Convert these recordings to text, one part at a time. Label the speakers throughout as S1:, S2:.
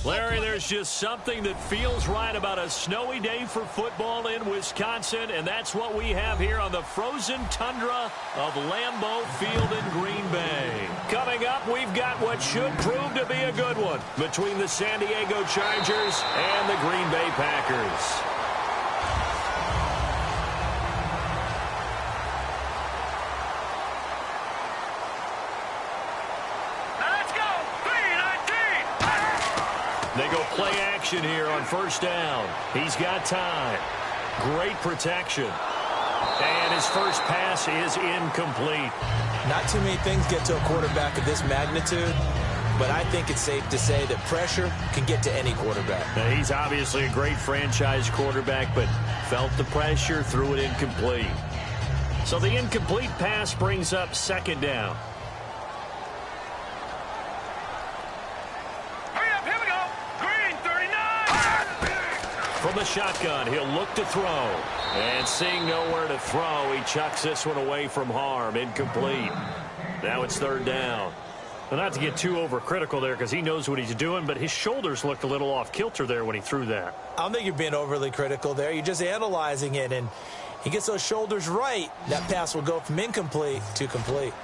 S1: Larry, there's just something that feels right about a snowy day for football in Wisconsin, and that's what we have here on the frozen tundra of Lambeau Field in Green Bay. Coming up, we've got what should prove to be a good one between the San Diego Chargers and the Green Bay Packers. They go play action here on first down. He's got time. Great protection. And his first pass is incomplete.
S2: Not too many things get to a quarterback of this magnitude, but I think it's safe to say that pressure can get to any quarterback.
S1: Now, he's obviously a great franchise quarterback, but felt the pressure, threw it incomplete. So the incomplete pass brings up second down. From the shotgun, he'll look to throw. And seeing nowhere to throw, he chucks this one away from harm. Incomplete. Now it's third down. Well, not to get too overcritical there because he knows what he's doing, but his shoulders looked a little off kilter there when he threw that.
S2: I don't think you're being overly critical there. You're just analyzing it, and he gets those shoulders right. That pass will go from incomplete to complete.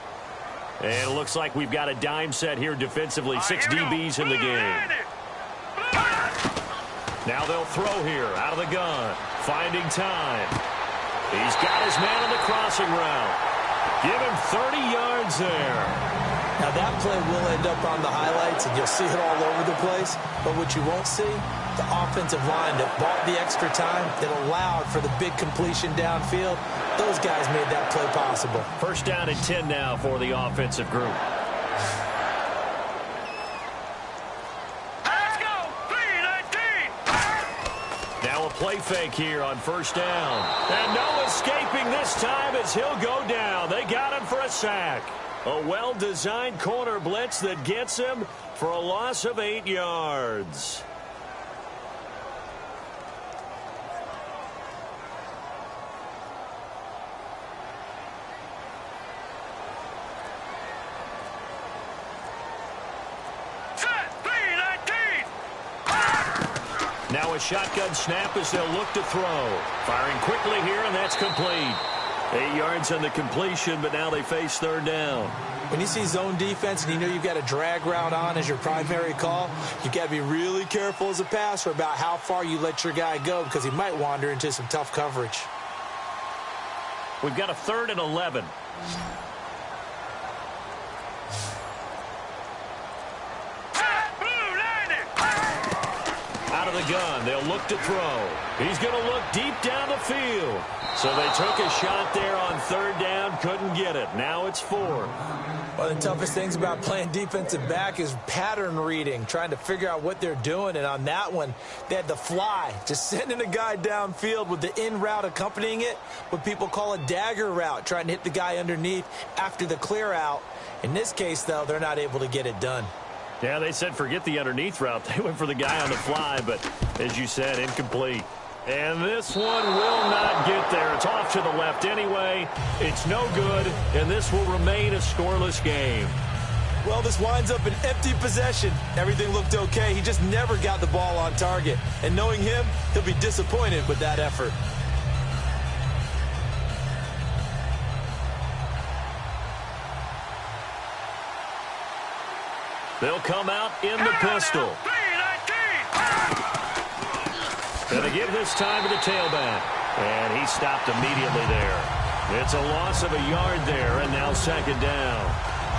S1: And it looks like we've got a dime set here defensively. 6 DBs in the game. Now they'll throw here out of the gun. Finding time. He's got his man on the crossing route. Give him 30 yards there.
S2: Now that play will end up on the highlights, and you'll see it all over the place. But what you won't see, the offensive line that bought the extra time, that allowed for the big completion downfield, those guys made that play possible.
S1: First down and 10 now for the offensive group. Play fake here on first down. And no escaping this time as he'll go down. They got him for a sack. A well-designed corner blitz that gets him for a loss of 8 yards. Now a shotgun snap as they'll look to throw. Firing quickly here, and that's complete. 8 yards on the completion, but now they face third down.
S2: When you see zone defense and you know you've got a drag route on as your primary call, you've got to be really careful as a passer about how far you let your guy go because he might wander into some tough coverage.
S1: We've got a 3rd and 11. Out of the gun, they'll look to throw. He's going to look deep down the field. So they took a shot there on third down, couldn't get it. Now it's 4.
S2: One of the toughest things about playing defensive back is pattern reading, trying to figure out what they're doing. And on that one, they had the fly, just sending a guy downfield with the in route accompanying it, what people call a dagger route, trying to hit the guy underneath after the clear out. In this case, though, they're not able to get it done.
S1: Yeah, they said forget the underneath route. They went for the guy on the fly, but as you said, incomplete. And this one will not get there. It's off to the left anyway. It's no good, and this will remain a scoreless game.
S2: Well, this winds up an empty possession. Everything looked okay. He just never got the ball on target. And knowing him, he'll be disappointed with that effort.
S1: They'll come out in the pistol. Going to give this time to the tailback. And he stopped immediately there. It's a loss of a yard there, and now second down.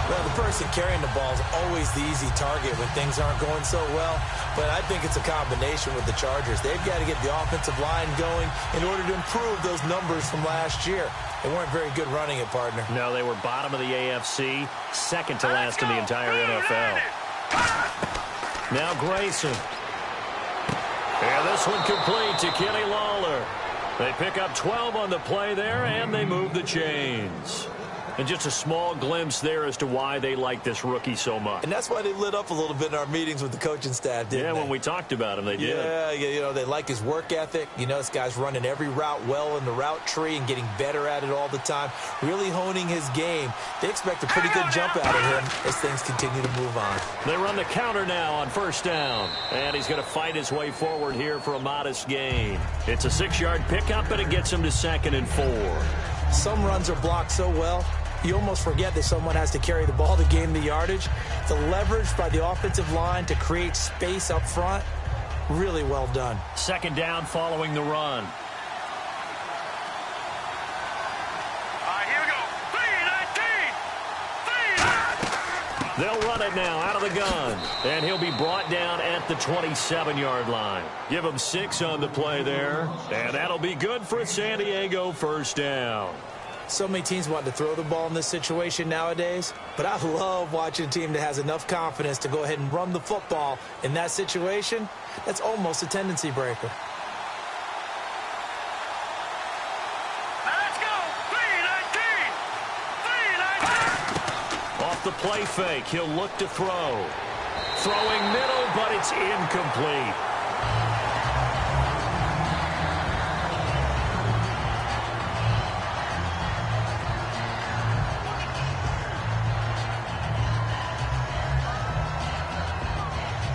S2: Well, the person carrying the ball is always the easy target when things aren't going so well. But I think it's a combination with the Chargers. They've got to get the offensive line going in order to improve those numbers from last year. They weren't very good running it, partner.
S1: No, they were bottom of the AFC, second to last in the entire NFL. Now Grayson. And this one complete to Kenny Lawler. They pick up 12 on the play there, and they move the chains. And just a small glimpse there as to why they like this rookie so much.
S2: And that's why they lit up a little bit in our meetings with the coaching staff, didn't they?
S1: When we talked about him, they did.
S2: Yeah, you know, they like his work ethic. You know, this guy's running every route well in the route tree and getting better at it all the time, really honing his game. They expect a pretty good jump out of him as things continue to move on.
S1: They run the counter now on first down. And he's going to fight his way forward here for a modest gain. It's a 6-yard pickup, and it gets him to 2nd and 4.
S2: Some runs are blocked so well, you almost forget that someone has to carry the ball to gain the yardage. The leverage by the offensive line to create space up front, really well done. 2nd down following the run.
S1: Here we go. 3-19. They'll run it now out of the gun. And he'll be brought down at the 27-yard line. Give him 6 on the play there. And that'll be good for a San Diego first down.
S2: So many teams want to throw the ball in this situation nowadays, but I love watching a team that has enough confidence to go ahead and run the football in that situation. That's almost a tendency breaker.
S1: Let's go! 3-19! Off the play fake, he'll look to throw. Throwing middle, but it's incomplete.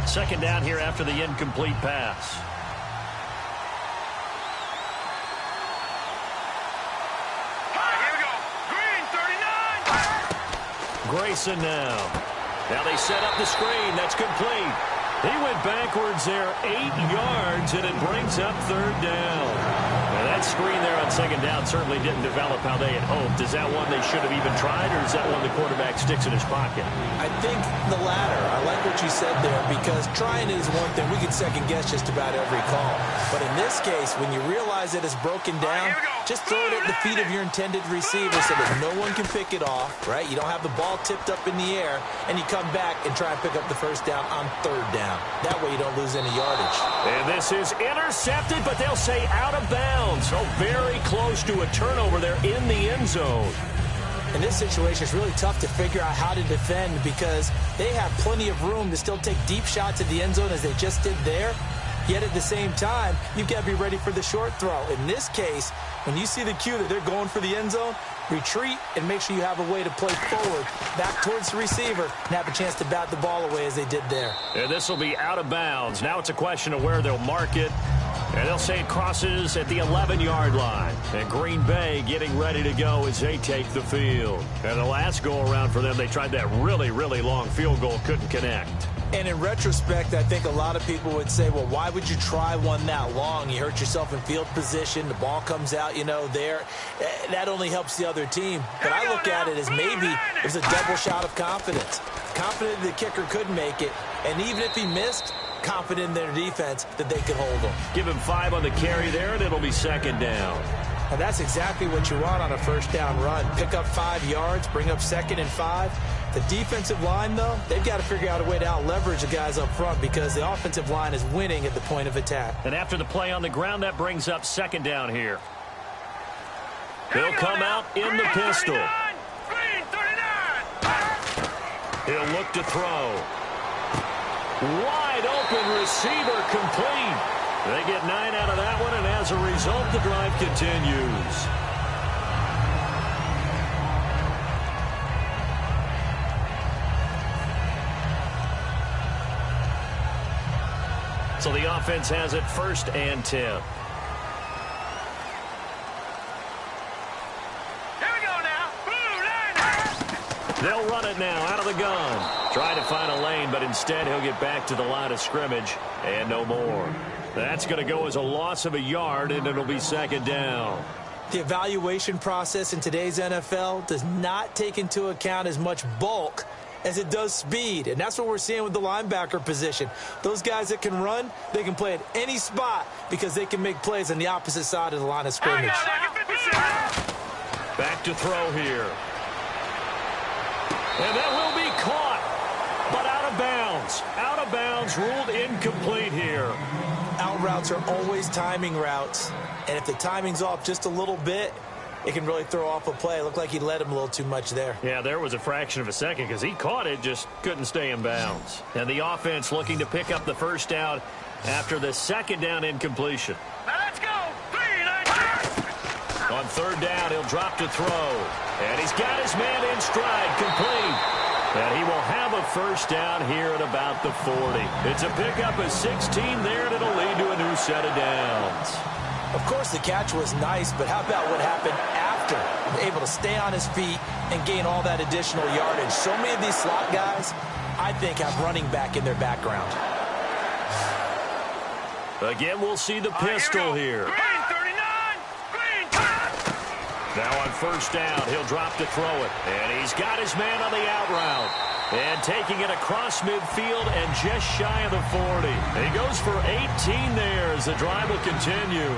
S1: Second down here after the incomplete pass. Here we go. Green 39. Grayson now. Now they set up the screen. That's complete. He went backwards there 8 yards, and it brings up 3rd down. Now that screen there on 2nd down certainly didn't develop how they had hoped. Is that one they should have even tried, or is that one the quarterback sticks in his pocket?
S2: I think the latter. I like what you said there, because trying is one thing. We can second guess just about every call. But in this case, when you realize that it's broken down, just throw it at the feet of your intended receiver so that no one can pick it off, right? You don't have the ball tipped up in the air, and you come back and try and pick up the first down on 3rd down. That way you don't lose any yardage.
S1: And this is intercepted, but they'll say out of bounds. So very close to a turnover there in the end zone.
S2: In this situation, it's really tough to figure out how to defend because they have plenty of room to still take deep shots at the end zone as they just did there. Yet at the same time, you've got to be ready for the short throw. In this case, when you see the cue that they're going for the end zone, retreat and make sure you have a way to play forward, back towards the receiver, and have a chance to bat the ball away as they did there.
S1: And this will be out of bounds. Now it's a question of where they'll mark it. And they'll say it crosses at the 11-yard line. And Green Bay getting ready to go as they take the field. And the last go-around for them, they tried that really, really long field goal, couldn't connect.
S2: And in retrospect, I think a lot of people would say, well, why would you try one that long? You hurt yourself in field position. The ball comes out, you know, there. That only helps the other team. But I look at it as maybe it was a double shot of confidence. Confident the kicker could make it. And even if he missed, confident in their defense that they could hold him.
S1: Give him 5 on the carry there, and it'll be 2nd down.
S2: And that's exactly what you want on a first down run. Pick up 5 yards, bring up 2nd and 5. The defensive line, though, they've got to figure out a way to out-leverage the guys up front because the offensive line is winning at the point of attack.
S1: And after the play on the ground, that brings up 2nd down here. He'll come out in the pistol. Green 39. He'll look to throw. Wide open receiver complete. They get 9 out of that one, and as a result, the drive continues. So the offense has it 1st and 10. Here we go now. They'll run it now out of the gun. Try to find a lane, but instead he'll get back to the line of scrimmage and no more. That's going to go as a loss of a yard, and it'll be 2nd down.
S2: The evaluation process in today's NFL does not take into account as much bulk as it does speed, and that's what we're seeing with the linebacker position. Those guys that can run, they can play at any spot because they can make plays on the opposite side of the line of scrimmage.
S1: Back to throw here. And that will be caught, but out of bounds. Out of bounds, ruled incomplete here.
S2: Out routes are always timing routes, and if the timing's off just a little bit, it can really throw off a play. It looked like he led him a little too much there.
S1: Yeah, there was a fraction of a second because he caught it, just couldn't stay in bounds. And the offense looking to pick up the first down after the second down incompletion.
S3: Now let's go. 3-9.
S1: On third down, he'll drop to throw. And he's got his man in stride, complete. And he will have a first down here at about the 40. It's a pickup of 16 there, and it'll lead to a new set of downs.
S2: Of course, the catch was nice, but how about what happened after? Able to stay on his feet and gain all that additional yardage. So many of these slot guys, I think, have running back in their background.
S1: Again, we'll see the pistol here.
S3: Green 39. Green.
S1: Now on first down, he'll drop to throw it. And he's got his man on the out route. And taking it across midfield and just shy of the 40. He goes for 18 there as the drive will continue.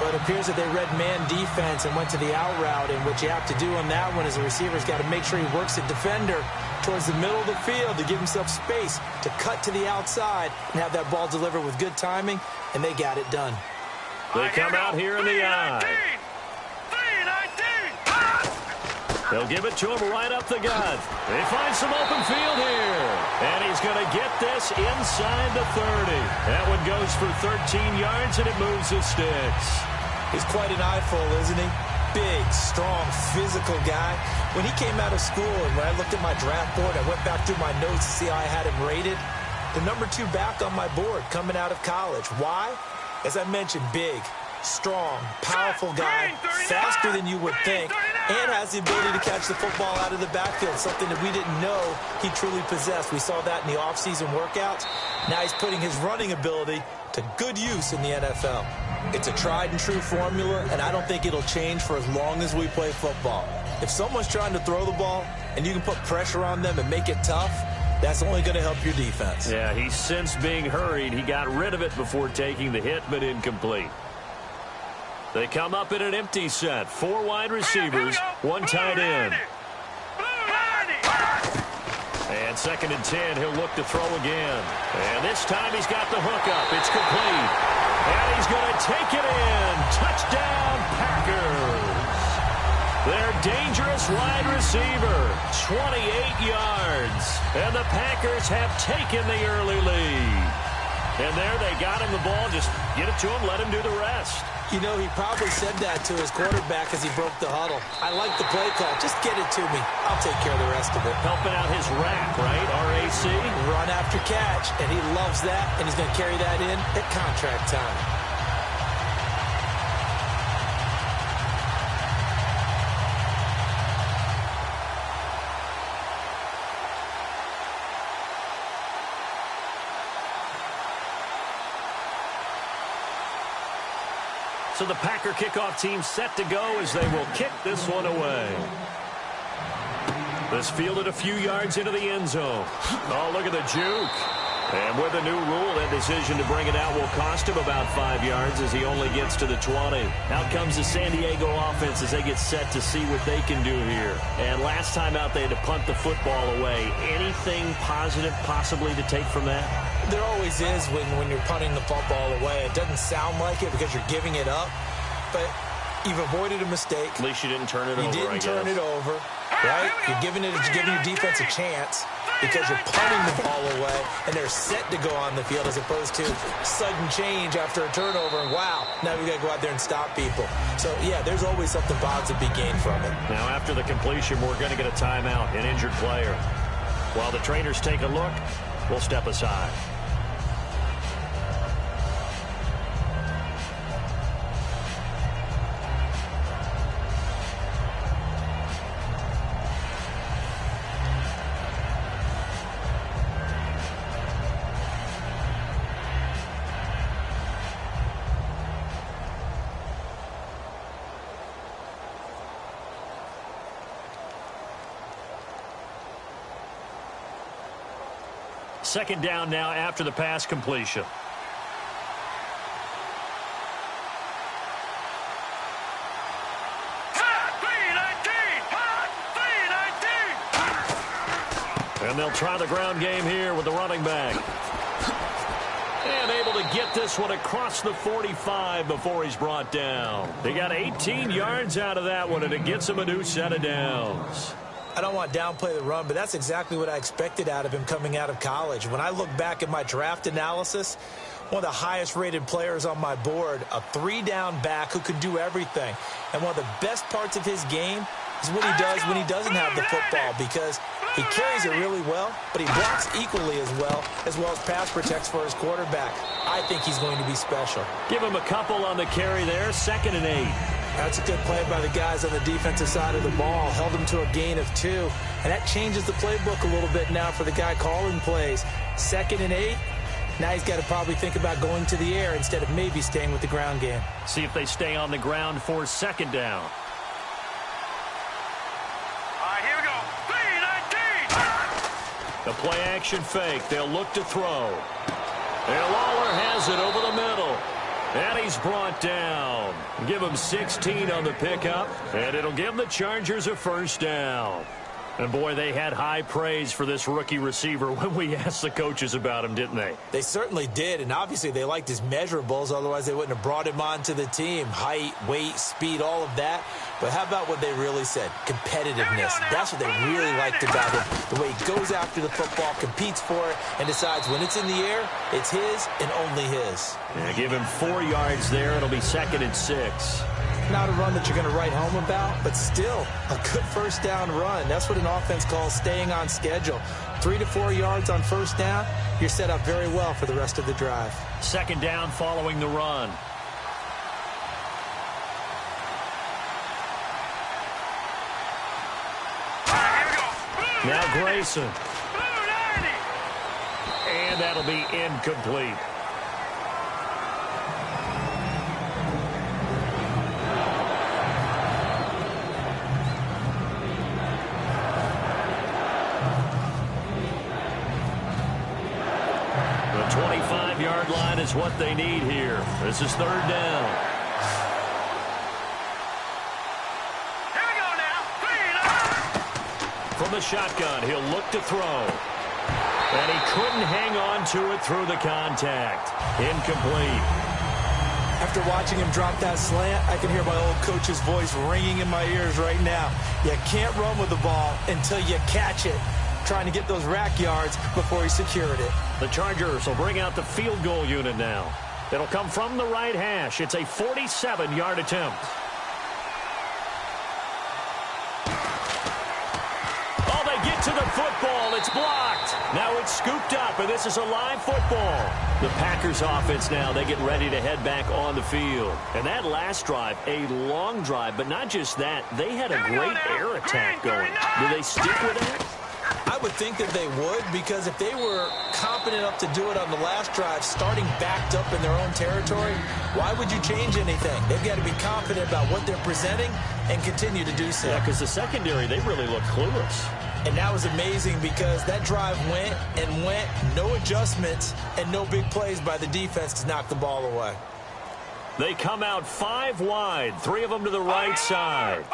S2: But it appears that they read man defense and went to the out route. And what you have to do on that one is the receiver's got to make sure he works the defender towards the middle of the field to give himself space to cut to the outside and have that ball delivered with good timing, and they got it done.
S1: They come out here in the eye.
S3: 3-19.
S1: They'll give it to him right up the gut. They find some open field here. And he's going to get this inside the 30. That one goes for 13 yards, and it moves the sticks.
S2: He's quite an eyeful, isn't he? Big, strong, physical guy. When he came out of school and when I looked at my draft board, I went back through my notes to see how I had him rated. The number 2 back on my board coming out of college. Why? As I mentioned, big, strong, powerful guy, faster than you would think, and has the ability to catch the football out of the backfield, something that we didn't know he truly possessed. We saw that in the offseason workouts. Now he's putting his running ability to good use in the NFL. It's a tried and true formula, and I don't think it'll change for as long as we play football. If someone's trying to throw the ball and you can put pressure on them and make it tough, that's only going to help your defense.
S1: Yeah, he sensed being hurried. He got rid of it before taking the hit, but incomplete. They come up in an empty set. 4 wide receivers, 1 tight end. And 2nd and 10, he'll look to throw again. And this time he's got the hook up. It's complete. And he's going to take it in. Touchdown, Packers. Their dangerous wide receiver, 28 yards. And the Packers have taken the early lead. And there they got him the ball. Just get it to him, let him do the rest.
S2: You know, he probably said that to his quarterback as he broke the huddle. I like the play call. Just get it to me. I'll take care of the rest of it.
S1: Helping out his rack, right? RAC.
S2: Run after catch, and he loves that, and he's going to carry that in at contract time.
S1: So the Packer kickoff team set to go as they will kick this one away. This fielded a few yards into the end zone. Oh, look at the juke. And with a new rule, that decision to bring it out will cost him about 5 yards as he only gets to the 20. Out comes the San Diego offense as they get set to see what they can do here. And last time out, they had to punt the football away. Anything positive possibly to take from that?
S2: There always is when you're punting the football away. It doesn't sound like it because you're giving it up, but you've avoided a mistake.
S1: At least you didn't turn it over,
S2: You didn't turn it over, right? You're giving your defense a chance because you're punting the ball away, and they're set to go on the field as opposed to sudden change after a turnover, and wow, now we got to go out there and stop people. So, yeah, there's always something positive to be gained from it.
S1: Now, after the completion, we're going to get a timeout, an injured player. While the trainers take a look, we'll step aside. Second down now after the pass completion. And they'll try the ground game here with the running back. And able to get this one across the 45 before he's brought down. They got 18 yards out of that one, and it gets him a new set of downs.
S2: I don't want to downplay the run, but that's exactly what I expected out of him coming out of college. When I look back at my draft analysis, one of the highest-rated players on my board, a three-down back who can do everything. And one of the best parts of his game is what he does when he doesn't have the football, because he carries it really well, but he blocks equally as well as pass protects for his quarterback. I think he's going to be special.
S1: Give him a couple on the carry there, 2nd and 8.
S2: That's a good play by the guys on the defensive side of the ball. Held him to a gain of 2. And that changes the playbook a little bit now for the guy calling plays. 2nd and 8. Now he's got to probably think about going to the air instead of maybe staying with the ground game.
S1: See if they stay on the ground for 2nd down.
S3: Here we go. 3-19.
S1: The play action fake. They'll look to throw. And Lawler has it over the middle. And he's brought down. Give him 16 on the pickup. And it'll give the Chargers a 1st down. And, boy, they had high praise for this rookie receiver when we asked the coaches about him, didn't they?
S2: They certainly did, and obviously they liked his measurables. Otherwise, they wouldn't have brought him onto the team. Height, weight, speed, all of that. But how about what they really said? Competitiveness. That's what they really liked about him. The way he goes after the football, competes for it, and decides when it's in the air, it's his and only his.
S1: Yeah, give him 4 yards there. It'll be 2nd and 6.
S2: Not a run that you're going to write home about, but still a good 1st down run. That's what an offense calls staying on schedule. 3 to 4 yards on 1st down, you're set up very well for the rest of the drive.
S1: 2nd down following the run. Now Grayson. And that'll be incomplete. The 25-yard line is what they need here. This is 3rd down. From the shotgun, he'll look to throw. And he couldn't hang on to it through the contact. Incomplete.
S2: After watching him drop that slant, I can hear my old coach's voice ringing in my ears right now. You can't run with the ball until you catch it. Trying to get those rack yards before he secured it.
S1: The Chargers will bring out the field goal unit now. It'll come from the right hash. It's a 47-yard attempt. To the football, it's blocked. Now it's scooped up, and this is a live football. The Packers offense now, they get ready to head back on the field. And that last drive, a long drive, but not just that, they had a great air attack going. Do they stick with that?
S2: I would think that they would, because if they were competent enough to do it on the last drive, starting backed up in their own territory, why would you change anything? They've got to be confident about what they're presenting and continue to do so.
S1: Yeah, because the secondary, they really look clueless.
S2: And that was amazing because that drive went and went, no adjustments and no big plays by the defense to knock the ball away.
S1: They come out 5 wide, 3 of them to the right side.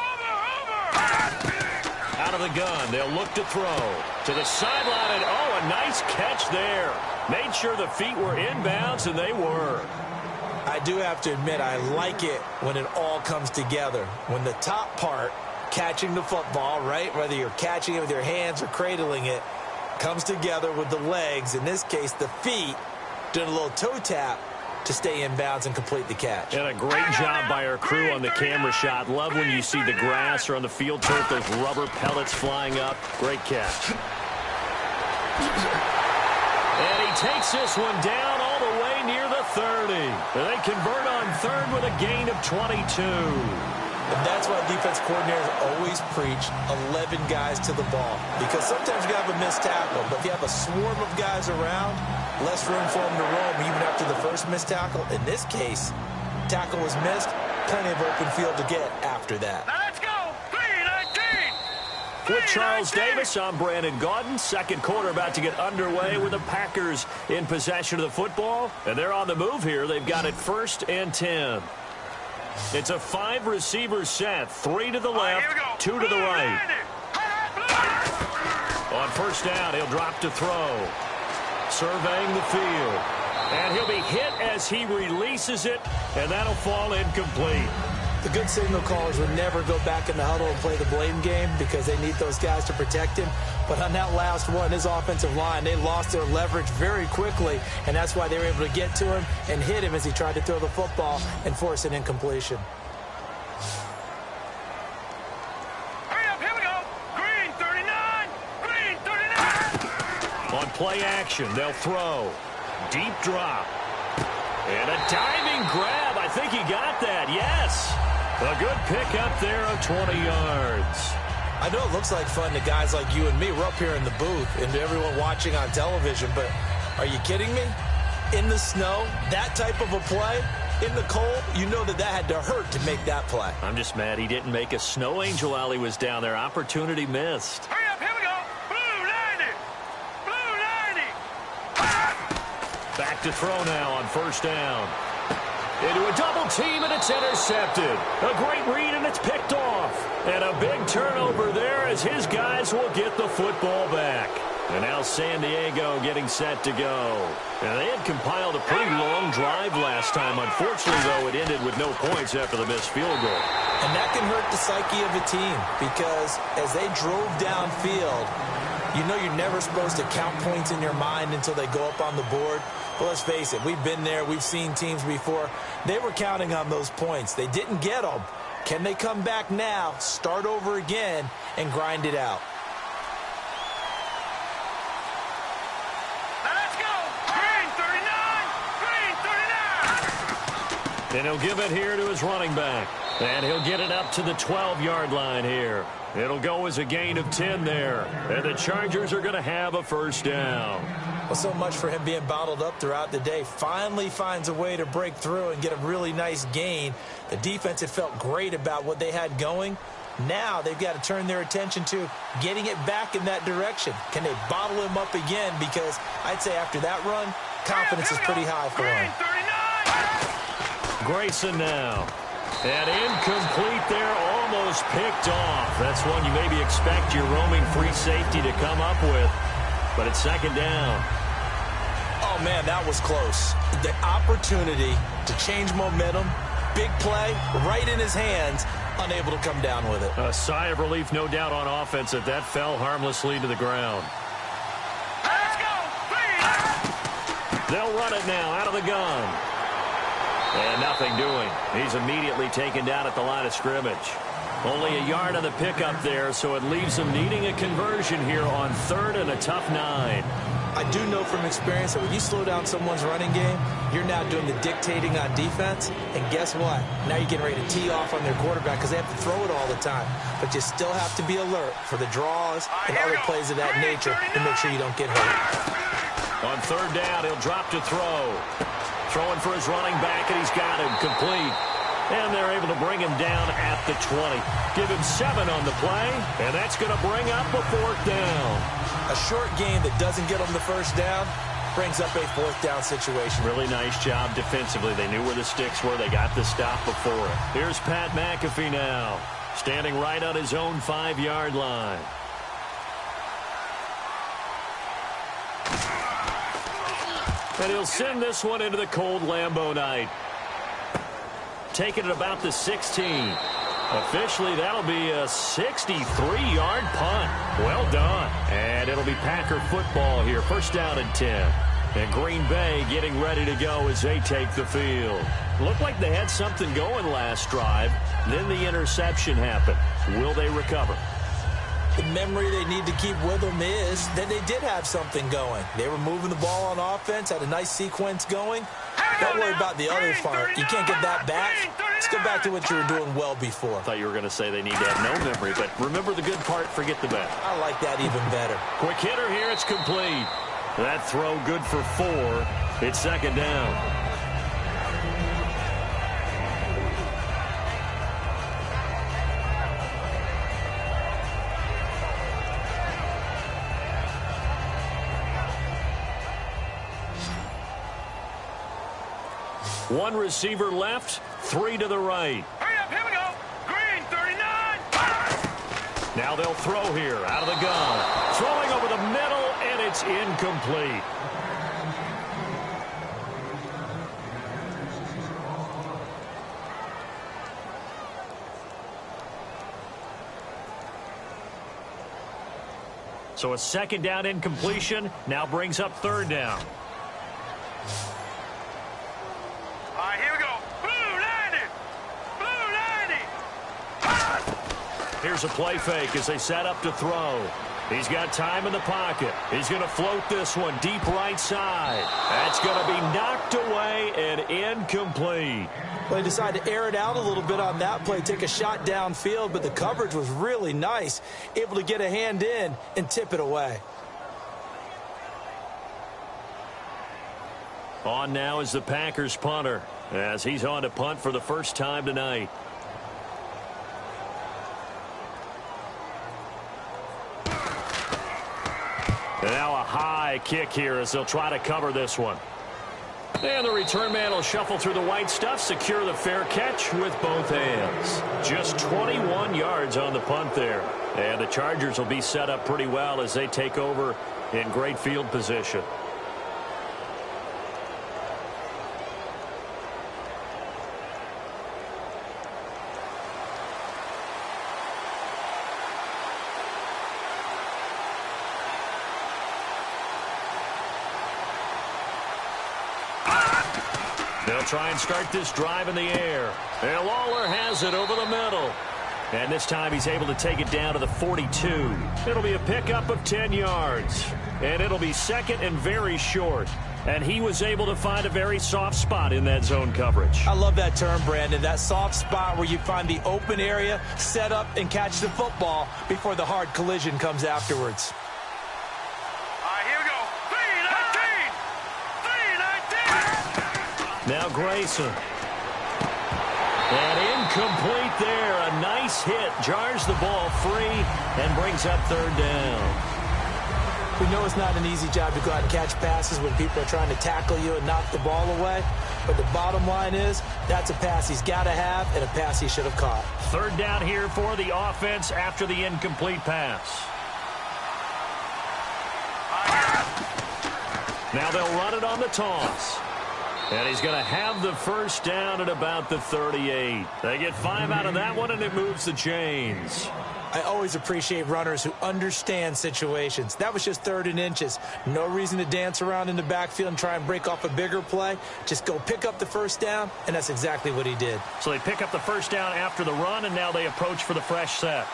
S1: Out of the gun, they'll look to throw. To the sideline, and oh, a nice catch there. Made sure the feet were inbounds, and they were.
S2: I do have to admit, I like it when it all comes together. When the top part, catching the football, right, whether you're catching it with your hands or cradling it, comes together with the legs, in this case the feet, doing a little toe tap to stay in bounds and complete the catch.
S1: And a great job by our crew on the camera shot. Love when you see the grass or on the field turf, those rubber pellets flying up. Great catch. And he takes this one down all the way near the 30. They convert on 3rd with a gain of 22.
S2: And that's why defense coordinators always preach 11 guys to the ball. Because sometimes you have a missed tackle, but if you have a swarm of guys around, less room for them to roam even after the first missed tackle. In this case, tackle was missed, plenty of open field to get after that.
S3: Now let's go. 3-19.
S1: With Charles Davis, I'm Brandon Gaudin. 2nd quarter about to get underway with the Packers in possession of the football. And they're on the move here. They've got it 1st and 10. It's a 5-receiver set. 3 to the left, 2 to the right. On 1st down, he'll drop to throw. Surveying the field. And he'll be hit as he releases it, and that'll fall incomplete.
S2: The good signal callers would never go back in the huddle and play the blame game because they need those guys to protect him. But on that last one, his offensive line, they lost their leverage very quickly, and that's why they were able to get to him and hit him as he tried to throw the football and force an incompletion.
S3: Hurry up, here we go. Green 39. Green 39.
S1: On play action, they'll throw. Deep drop. And a diving grab. I think he got that. Yes. A good pickup there of 20 yards.
S2: I know it looks like fun to guys like you and me. We're up here in the booth and to everyone watching on television, but are you kidding me? In the snow, that type of a play, in the cold, you know that had to hurt to make that play.
S1: I'm just mad he didn't make a snow angel while he was down there. Opportunity missed.
S3: Hurry up, here we go. Blue 90. Blue 90.
S1: Back to throw now on first down. Into a double team, and it's intercepted. A great read, and it's picked off. And a big turnover there as his guys will get the football back. And now San Diego getting set to go. And they had compiled a pretty long drive last time. Unfortunately, though, it ended with no points after the missed field goal.
S2: And that can hurt the psyche of a team because as they drove downfield, you know you're never supposed to count points in your mind until they go up on the board. Well, let's face it, we've been there. We've seen teams before. They were counting on those points. They didn't get them. Can they come back now, start over again, and grind it out?
S3: Now let's go. Green 39. Green 39.
S1: And he'll give it here to his running back. And he'll get it up to the 12-yard line here. It'll go as a gain of 10 there. And the Chargers are going to have a first down.
S2: Well, so much for him being bottled up throughout the day. Finally finds a way to break through and get a really nice gain. The defense had felt great about what they had going. Now they've got to turn their attention to getting it back in that direction. Can they bottle him up again? Because I'd say after that run, confidence is pretty high for him.
S1: Grayson now. And incomplete there, almost picked off. That's one you maybe expect your roaming free safety to come up with. But it's second down.
S2: Oh, man, that was close. The opportunity to change momentum, big play, right in his hands, unable to come down with it.
S1: A sigh of relief, no doubt, on offense that fell harmlessly to the ground.
S3: Let's go. Please.
S1: They'll run it now out of the gun. And nothing doing. He's immediately taken down at the line of scrimmage. Only a yard on the pickup there, so it leaves them needing a conversion here on third and a tough 9.
S2: I do know from experience that when you slow down someone's running game, you're now doing the dictating on defense. And guess what? Now you're getting ready to tee off on their quarterback because they have to throw it all the time. But you still have to be alert for the draws and other plays of that nature to make sure you don't get hurt.
S1: On third down, he'll drop to throw. Throwing for his running back, and he's got him complete. And they're able to bring him down at the 20. Give him 7 on the play, and that's going to bring up a fourth down.
S2: A short game that doesn't get them the first down brings up a fourth down situation.
S1: Really nice job defensively. They knew where the sticks were. They got the stop before it. Here's Pat McAfee now, standing right on his own 5-yard line. And he'll send this one into the cold Lambeau night. Taking it about the 16. Officially, that'll be a 63-yard punt. Well done. And it'll be Packer football here. First down and 10. And Green Bay getting ready to go as they take the field. Looked like they had something going last drive. Then the interception happened. Will they recover?
S2: The memory they need to keep with them is that they did have something going. They were moving the ball on offense, had a nice sequence going. Don't worry about the other part. You can't get that back. Let's go back to what you were doing well before.
S1: I thought you were going to say they need to have no memory, but remember the good part, forget the bad.
S2: I like that even better.
S1: Quick hitter here, it's complete. That throw good for 4. It's second down. One receiver left, 3 to the right.
S3: Hurry up, here we go. Green 39.
S1: Now they'll throw here out of the gun. Throwing over the middle, and it's incomplete. So a second down incompletion now brings up third down.
S3: All right, here we go. Blue 90. Blue 90.
S1: Here's a play fake as they set up to throw. He's got time in the pocket. He's going to float this one deep right side. That's going to be knocked away and incomplete.
S2: Well, they decided to air it out a little bit on that play, take a shot downfield, but the coverage was really nice, able to get a hand in and tip it away.
S1: On now is the Packers punter as he's on to punt for the first time tonight. And now a high kick here as they'll try to cover this one. And the return man will shuffle through the white stuff, secure the fair catch with both hands. Just 21 yards on the punt there. And the Chargers will be set up pretty well as they take over in great field position. They'll try and start this drive in the air. And Lawler has it over the middle. And this time he's able to take it down to the 42. It'll be a pickup of 10 yards. And it'll be second and very short. And he was able to find a very soft spot in that zone coverage.
S2: I love that term, Brandon. That soft spot where you find the open area, set up, and catch the football before the hard collision comes afterwards.
S1: Now Grayson. And incomplete there. A nice hit. Jars the ball free and brings up third down.
S2: We know it's not an easy job to go out and catch passes when people are trying to tackle you and knock the ball away. But the bottom line is that's a pass he's got to have and a pass he should have caught.
S1: Third down here for the offense after the incomplete pass. Now they'll run it on the toss. And he's going to have the first down at about the 38. They get 5 out of that one, and it moves the chains.
S2: I always appreciate runners who understand situations. That was just 3rd and inches. No reason to dance around in the backfield and try and break off a bigger play. Just go pick up the first down, and that's exactly what he did.
S1: So they pick up the first down after the run, and now they approach for the fresh set.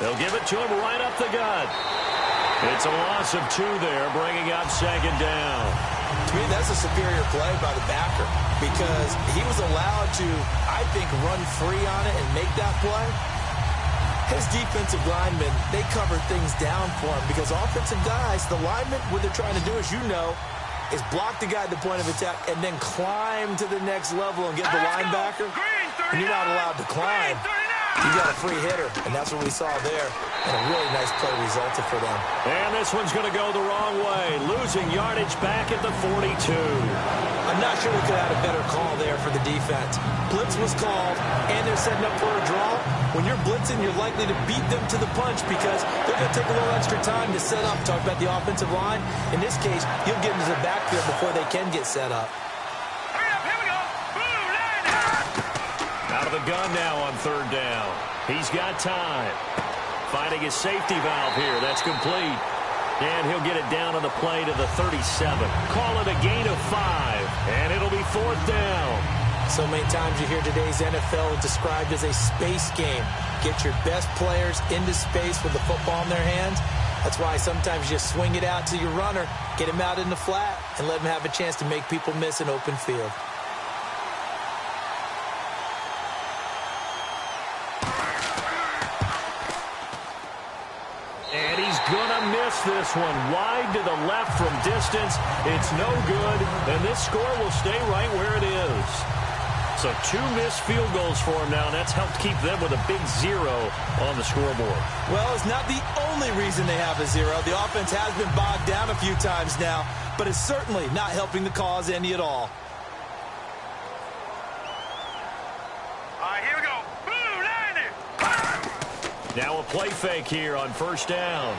S1: They'll give it to him right up the gut. It's a loss of 2 there, bringing up second down.
S2: To me, that's a superior play by the backer because he was allowed to, I think, run free on it and make that play. His defensive linemen, they covered things down for him because offensive guys, the linemen, what they're trying to do, as you know, is block the guy at the point of attack and then climb to the next level and get the linebacker. And you're not allowed to climb. You got a free hitter, and that's what we saw there. And a really nice play resulted for them.
S1: And this one's going to go the wrong way. Losing yardage back at the 42.
S2: I'm not sure we could have had a better call there for the defense. Blitz was called, and they're setting up for a draw. When you're blitzing, you're likely to beat them to the punch because they're going to take a little extra time to set up. Talk about the offensive line. In this case, you'll get into the backfield before they can get set up.
S1: Out of the gun now on third down. He's got time. Finding his safety valve here. That's complete. And he'll get it down on the play to the 37. Call it a gain of 5. And it'll be 4th down.
S2: So many times you hear today's NFL described as a space game. Get your best players into space with the football in their hands. That's why sometimes you just swing it out to your runner, get him out in the flat, and let him have a chance to make people miss an open field.
S1: Gonna miss this one wide to the left from distance. It's no good, and this score will stay right where it is. So 2 missed field goals for him now, and that's helped keep them with a big 0 on the scoreboard.
S2: Well, it's not the only reason they have a 0. The offense has been bogged down a few times now, but it's certainly not helping the cause any at all.
S3: All right, here we go. Blue 90.
S1: Now a play fake here on first down.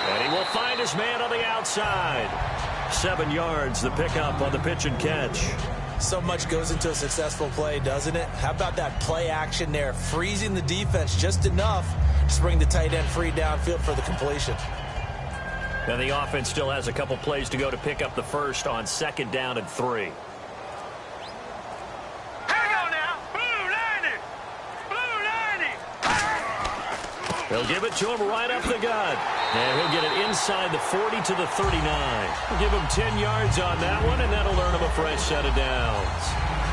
S1: And he will find his man on the outside. 7 yards, the pickup on the pitch and catch.
S2: So much goes into a successful play, doesn't it? How about that play action there, freezing the defense just enough to bring the tight end free downfield for the completion.
S1: And the offense still has a couple plays to go to pick up the first on 2nd down and 3. They'll give it to him right up the gut. And he'll get it inside the 40 to the 39. We'll give him 10 yards on that one, and that'll earn him a fresh set of downs.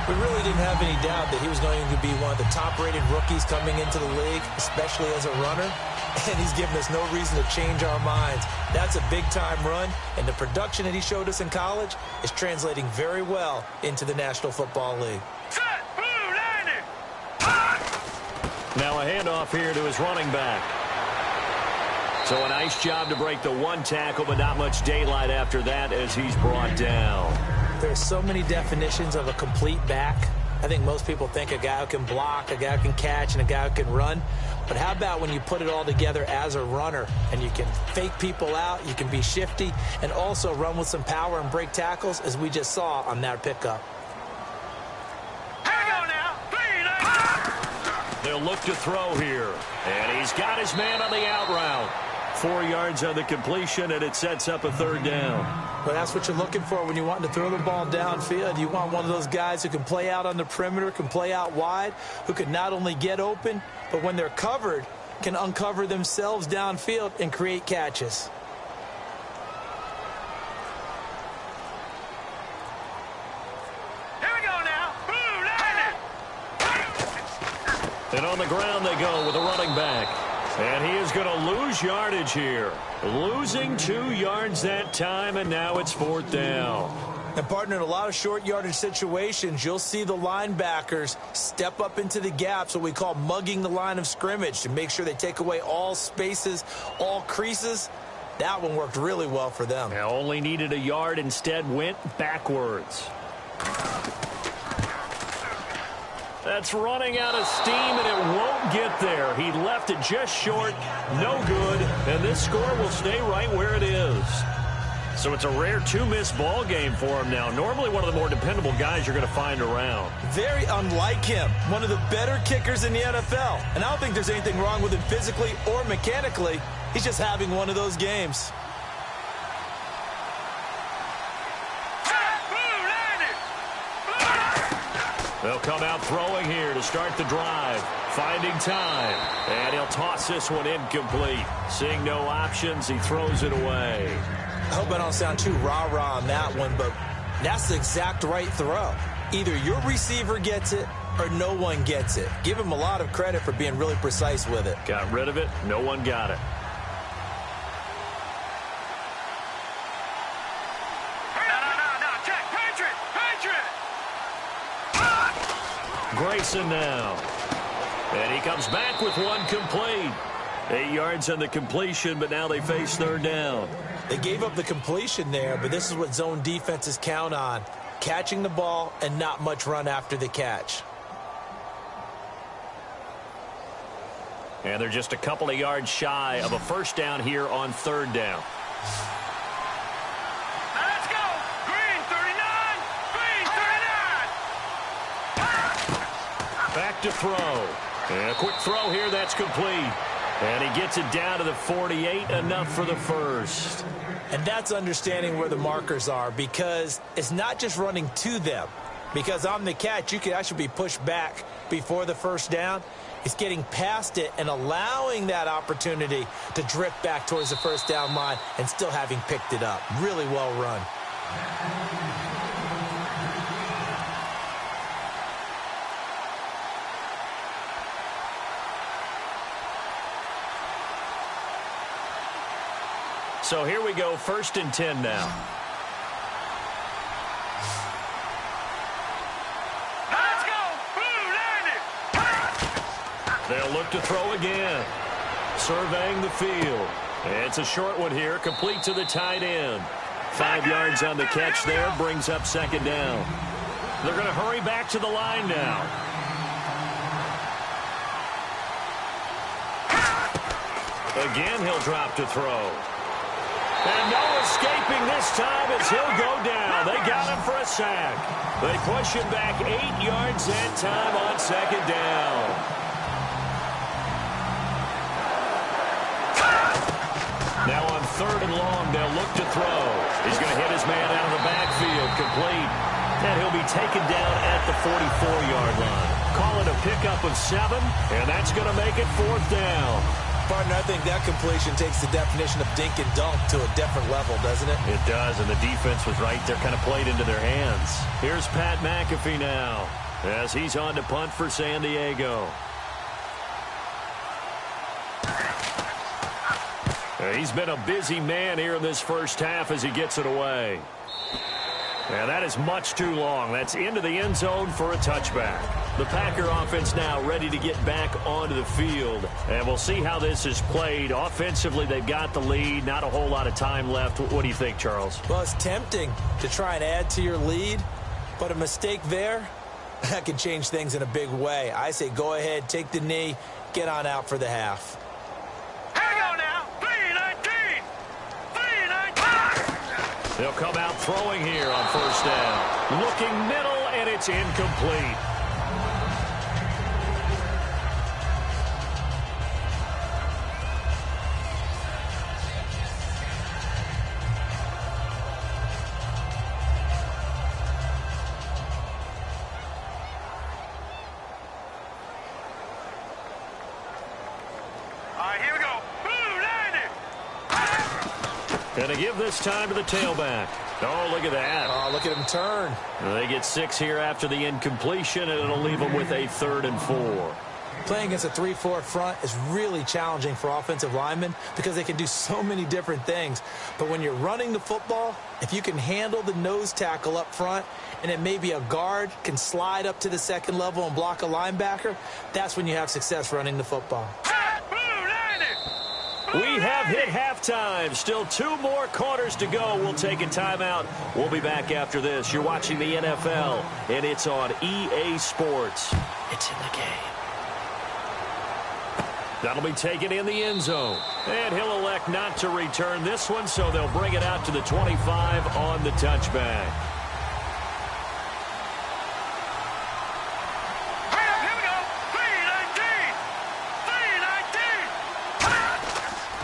S2: We really didn't have any doubt that he was going to be one of the top-rated rookies coming into the league, especially as a runner. And he's given us no reason to change our minds. That's a big-time run, and the production that he showed us in college is translating very well into the National Football League.
S1: Now a handoff here to his running back. So a nice job to break the one tackle, but not much daylight after that as he's brought down.
S2: There's so many definitions of a complete back. I think most people think a guy who can block, a guy who can catch, and a guy who can run. But how about when you put it all together as a runner and you can fake people out, you can be shifty, and also run with some power and break tackles, as we just saw on that pickup.
S1: They'll look to throw here. And he's got his man on the out route. 4 yards on the completion, and it sets up a 3rd down.
S2: Well, that's what you're looking for when you want to throw the ball downfield. You want one of those guys who can play out on the perimeter, can play out wide, who can not only get open, but when they're covered, can uncover themselves downfield and create catches.
S1: And on the ground they go with a running back. And he is going to lose yardage here. Losing 2 yards that time, and now it's 4th down.
S2: And, partner, in a lot of short yardage situations, you'll see the linebackers step up into the gaps, what we call mugging the line of scrimmage, to make sure they take away all spaces, all creases. That one worked really well for them.
S1: Now only needed a yard, instead went backwards. That's running out of steam, and it won't get there. He left it just short, no good, and this score will stay right where it is. So it's a rare 2-miss ball game for him now. Normally one of the more dependable guys you're going to find around.
S2: Very unlike him. One of the better kickers in the NFL. And I don't think there's anything wrong with him physically or mechanically. He's just having one of those games.
S1: They'll come out throwing here to start the drive. Finding time. And he'll toss this one incomplete. Seeing no options, he throws it away.
S2: I hope I don't sound too rah-rah on that one, but that's the exact right throw. Either your receiver gets it or no one gets it. Give him a lot of credit for being really precise with it.
S1: Got rid of it. No one got it. Grayson now. And he comes back with one complete. 8 yards on the completion, but now they face 3rd down.
S2: They gave up the completion there, but this is what zone defenses count on. Catching the ball and not much run after the catch.
S1: And they're just a couple of yards shy of a 1st down here on 3rd down.
S3: Let's go! Green 39! Green 39!
S1: Back to throw. And a quick throw here, that's complete. And he gets it down to the 48, enough for the first.
S2: And that's understanding where the markers are, because it's not just running to them. Because on the catch, you could actually be pushed back before the 1st down. It's getting past it and allowing that opportunity to drift back towards the 1st down line and still having picked it up. Really well run.
S1: So here we go, 1st and 10 now.
S3: Let's go! Blue landed!
S1: They'll look to throw again. Surveying the field. It's a short one here, complete to the tight end. 5 yards on the catch there, brings up 2nd down. They're going to hurry back to the line now. Again, he'll drop to throw. And no escaping this time as he'll go down. They got him for a sack. They push him back 8 yards that time on second down. Now on third and long, they'll look to throw. He's going to hit his man out of the backfield, complete. And he'll be taken down at the 44-yard line. Call it a pickup of 7, and that's going to make it 4th down.
S2: Partner, I think that completion takes the definition of dink and dunk to a different level, doesn't it?
S1: It does, and the defense was right there, kind of played into their hands. Here's Pat McAfee now as he's on to punt for San Diego. He's been a busy man here in this first half as he gets it away. And that is much too long. That's into the end zone for a touchback. The Packer offense now ready to get back onto the field. And we'll see how this is played. Offensively, they've got the lead. Not a whole lot of time left. What do you think, Charles?
S2: Well, it's tempting to try and add to your lead. But a mistake there, that could change things in a big way. I say go ahead, take the knee, get on out for the half.
S1: They'll come out throwing here on first down. Looking middle, and it's incomplete.
S3: All right, here we go.
S1: And to give this time to the tailback. Oh, look at that.
S2: Oh, look at him turn.
S1: They get 6 here after the incompletion, and it'll leave them with a 3rd and 4.
S2: Playing against a 3-4 front is really challenging for offensive linemen because they can do so many different things. But when you're running the football, if you can handle the nose tackle up front and then maybe a guard can slide up to the second level and block a linebacker, that's when you have success running the football.
S1: We have hit halftime. Still 2 more quarters to go. We'll take a timeout. We'll be back after this. You're watching the NFL, and it's on EA Sports. It's in the game. That'll be taken in the end zone. And he'll elect not to return this one, so they'll bring it out to the 25 on the touchback.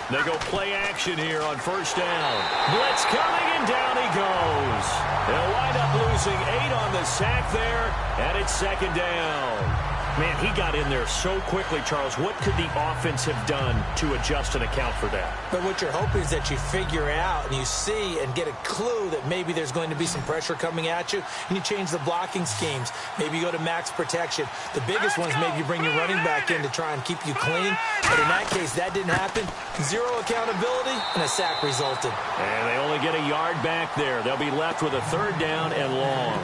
S1: They go play action here on first down. Blitz coming, and down he goes. They'll wind up losing 8 on the sack there, and it's second down. Man, he got in there so quickly, Charles. What could the offense have done to adjust and account for that?
S2: But what you're hoping is that you figure out and you see and get a clue that maybe there's going to be some pressure coming at you, and you change the blocking schemes. Maybe you go to max protection. The biggest one is maybe you bring your running back in to try and keep you clean. But in that case, that didn't happen. 0 accountability, and a sack resulted.
S1: And they only get a yard back there. They'll be left with a 3rd down and long.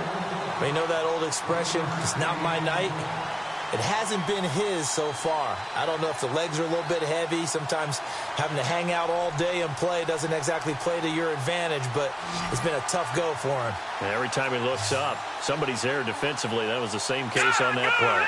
S2: Well, you know that old expression, it's not my night? It hasn't been his so far. I don't know if the legs are a little bit heavy. Sometimes having to hang out all day and play doesn't exactly play to your advantage, but it's been a tough go for him.
S1: And every time he looks up, somebody's there defensively. That was the same case on that play.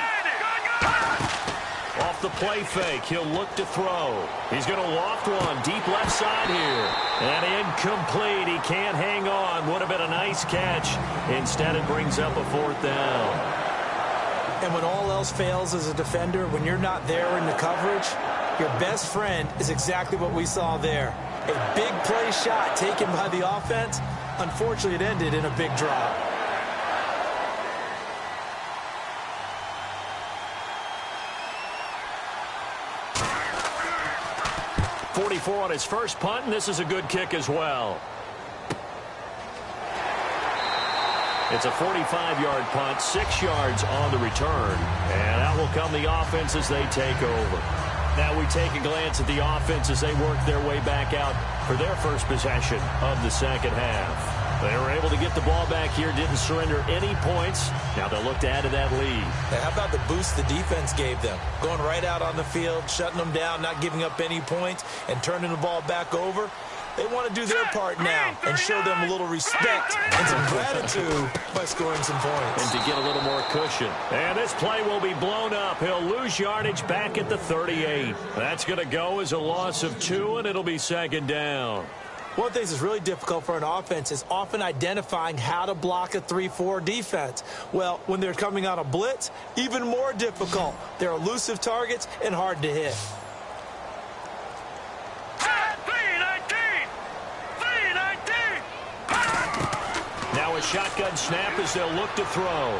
S1: Off the play fake, he'll look to throw. He's going to loft one deep left side here. And incomplete. He can't hang on. Would have been a nice catch. Instead, it brings up a 4th down.
S2: And when all else fails as a defender, when you're not there in the coverage, your best friend is exactly what we saw there. A big play shot taken by the offense. Unfortunately, it ended in a big drop.
S1: .44 on his first punt, and this is a good kick as well. It's a 45-yard punt, 6 yards on the return. And out will come the offense as they take over. Now we take a glance at the offense as they work their way back out for their first possession of the second half. They were able to get the ball back here, didn't surrender any points. Now they'll look to add to that lead.
S2: Now, how about the boost the defense gave them? Going right out on the field, shutting them down, not giving up any points, and turning the ball back over. They want to do their part now and show them a little respect and some gratitude by scoring some points.
S1: And to get a little more cushion. And this play will be blown up. He'll lose yardage back at the 38. That's going to go as a loss of 2, and it'll be second down.
S2: One of the things that's really difficult for an offense is often identifying how to block a 3-4 defense. Well, when they're coming on a blitz, even more difficult. They're elusive targets and hard to hit.
S3: 3-19!
S1: Now a shotgun snap as they'll look to throw.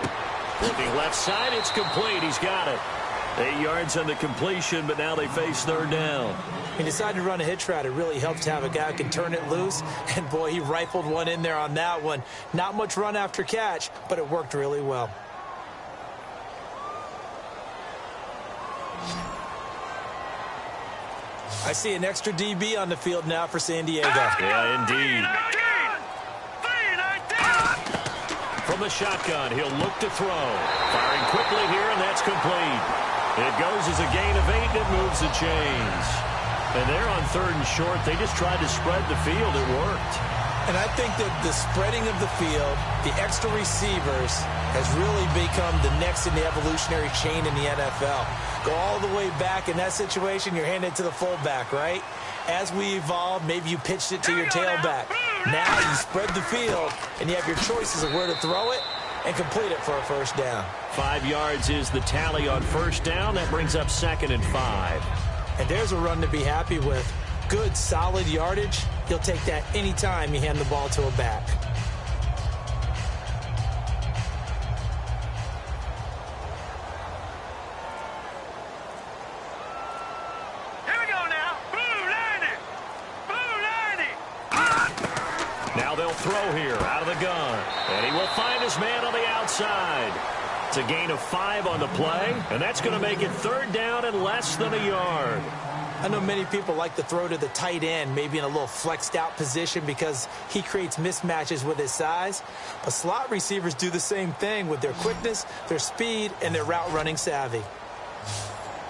S1: Looking left side, it's complete. He's got it. 8 yards on the completion, but now they face third down.
S2: He decided to run a hitch route. It really helps to have a guy who can turn it loose. And, boy, he rifled one in there on that one. Not much run after catch, but it worked really well. I see an extra DB on the field now for San Diego.
S1: Yeah, indeed. From the shotgun, he'll look to throw. Firing quickly here, and that's complete. It goes as a gain of 8, and it moves the chains. And they're on 3rd and short. They just tried to spread the field. It worked.
S2: And I think that the spreading of the field, the extra receivers, has really become the next in the evolutionary chain in the NFL. Go all the way back. In that situation, you're handed to the fullback, right? As we evolve, maybe you pitched it to your tailback. Now you spread the field, and you have your choices of where to throw it and complete it for a first down.
S1: 5 yards is the tally on first down. That brings up 2nd and 5.
S2: And there's a run to be happy with. Good, solid yardage. You'll take that anytime you hand the ball to a back.
S3: Here we go now. Blue 90. Blue 90.
S1: Now they'll throw here out of the gun. And he will find his man on the outside. It's a gain of 5 on the play, and that's going to make it 3rd down and less than a yard.
S2: I know many people like to throw to the tight end, maybe in a little flexed out position because he creates mismatches with his size. But slot receivers do the same thing with their quickness, their speed, and their route running savvy.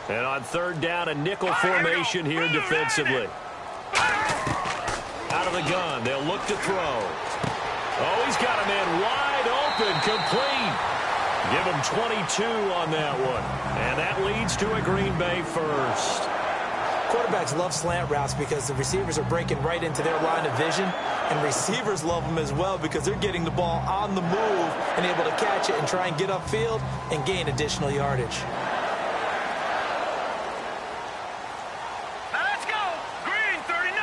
S1: And on 3rd down, a nickel formation here defensively. Out of the gun, they'll look to throw. Oh, he's got a man wide open, complete. Give him 22 on that one. And that leads to a Green Bay first.
S2: Quarterbacks love slant routes because the receivers are breaking right into their line of vision, and receivers love them as well because they're getting the ball on the move and able to catch it and try and get upfield and gain additional yardage.
S3: Now let's go. Green 39.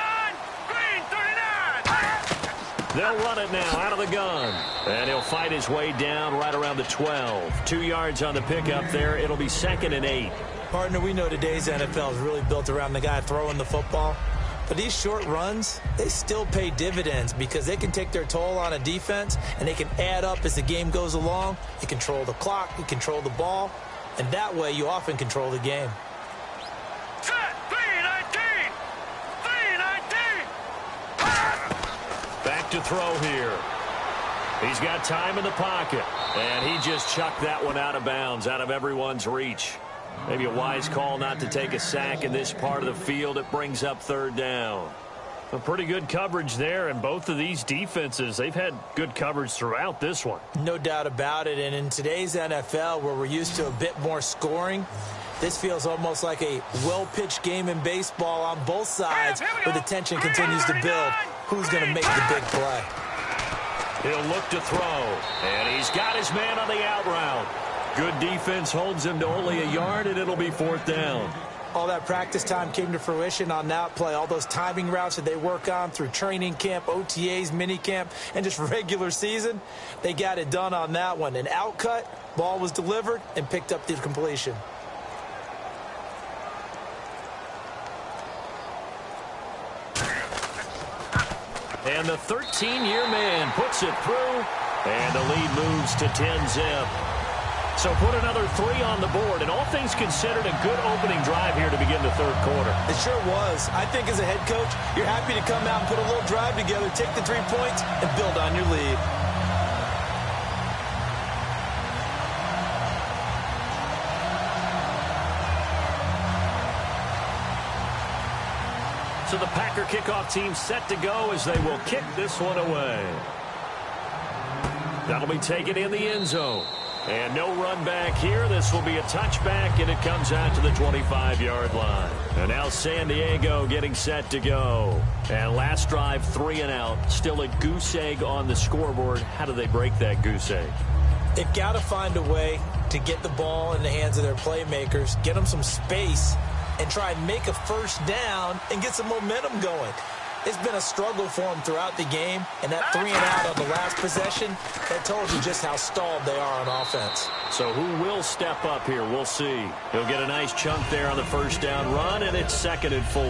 S3: Green 39.
S1: They'll run it now out of the gun. And he'll fight his way down right around the 12. 2 yards on the pickup there. It'll be 2nd and 8.
S2: Partner, we know today's NFL is really built around the guy throwing the football. But these short runs, they still pay dividends because they can take their toll on a defense and they can add up as the game goes along. You control the clock, you control the ball, and that way you often control the game.
S3: Set. 3-19. 3-19.
S1: Back to throw here. He's got time in the pocket. And he just chucked that one out of bounds, out of everyone's reach. Maybe a wise call not to take a sack in this part of the field. It brings up 3rd down. A pretty good coverage there, and both of these defenses, they've had good coverage throughout this one.
S2: No doubt about it, and in today's NFL, where we're used to a bit more scoring, this feels almost like a well-pitched game in baseball on both sides, where the tension continues to build. Who's going to make the big play?
S1: He'll look to throw, and he's got his man on the out route. Good defense holds him to only a yard, and it'll be 4th down.
S2: All that practice time came to fruition on that play. All those timing routes that they work on through training camp, OTAs, minicamp, and just regular season, they got it done on that one. An outcut, ball was delivered, and picked up the completion.
S1: And the 13-year man puts it through, and the lead moves to 10-zip. So put another 3 on the board, and all things considered, a good opening drive here to begin the 3rd quarter.
S2: It sure was. I think as a head coach, you're happy to come out and put a little drive together, take the 3 points, and build on your lead.
S1: So the Packer kickoff team set to go as they will kick this one away. That'll be taken in the end zone. And no run back here. This will be a touchback, and it comes out to the 25-yard line. And now San Diego getting set to go. And last drive, 3 and out. Still a goose egg on the scoreboard. How do they break that goose egg?
S2: They've got to find a way to get the ball in the hands of their playmakers, get them some space, and try and make a first down and get some momentum going. It's been a struggle for them throughout the game, and that 3 and out on the last possession, that told you just how stalled they are on offense.
S1: So who will step up here? We'll see. He'll get a nice chunk there on the first down run, and it's 2nd and 4.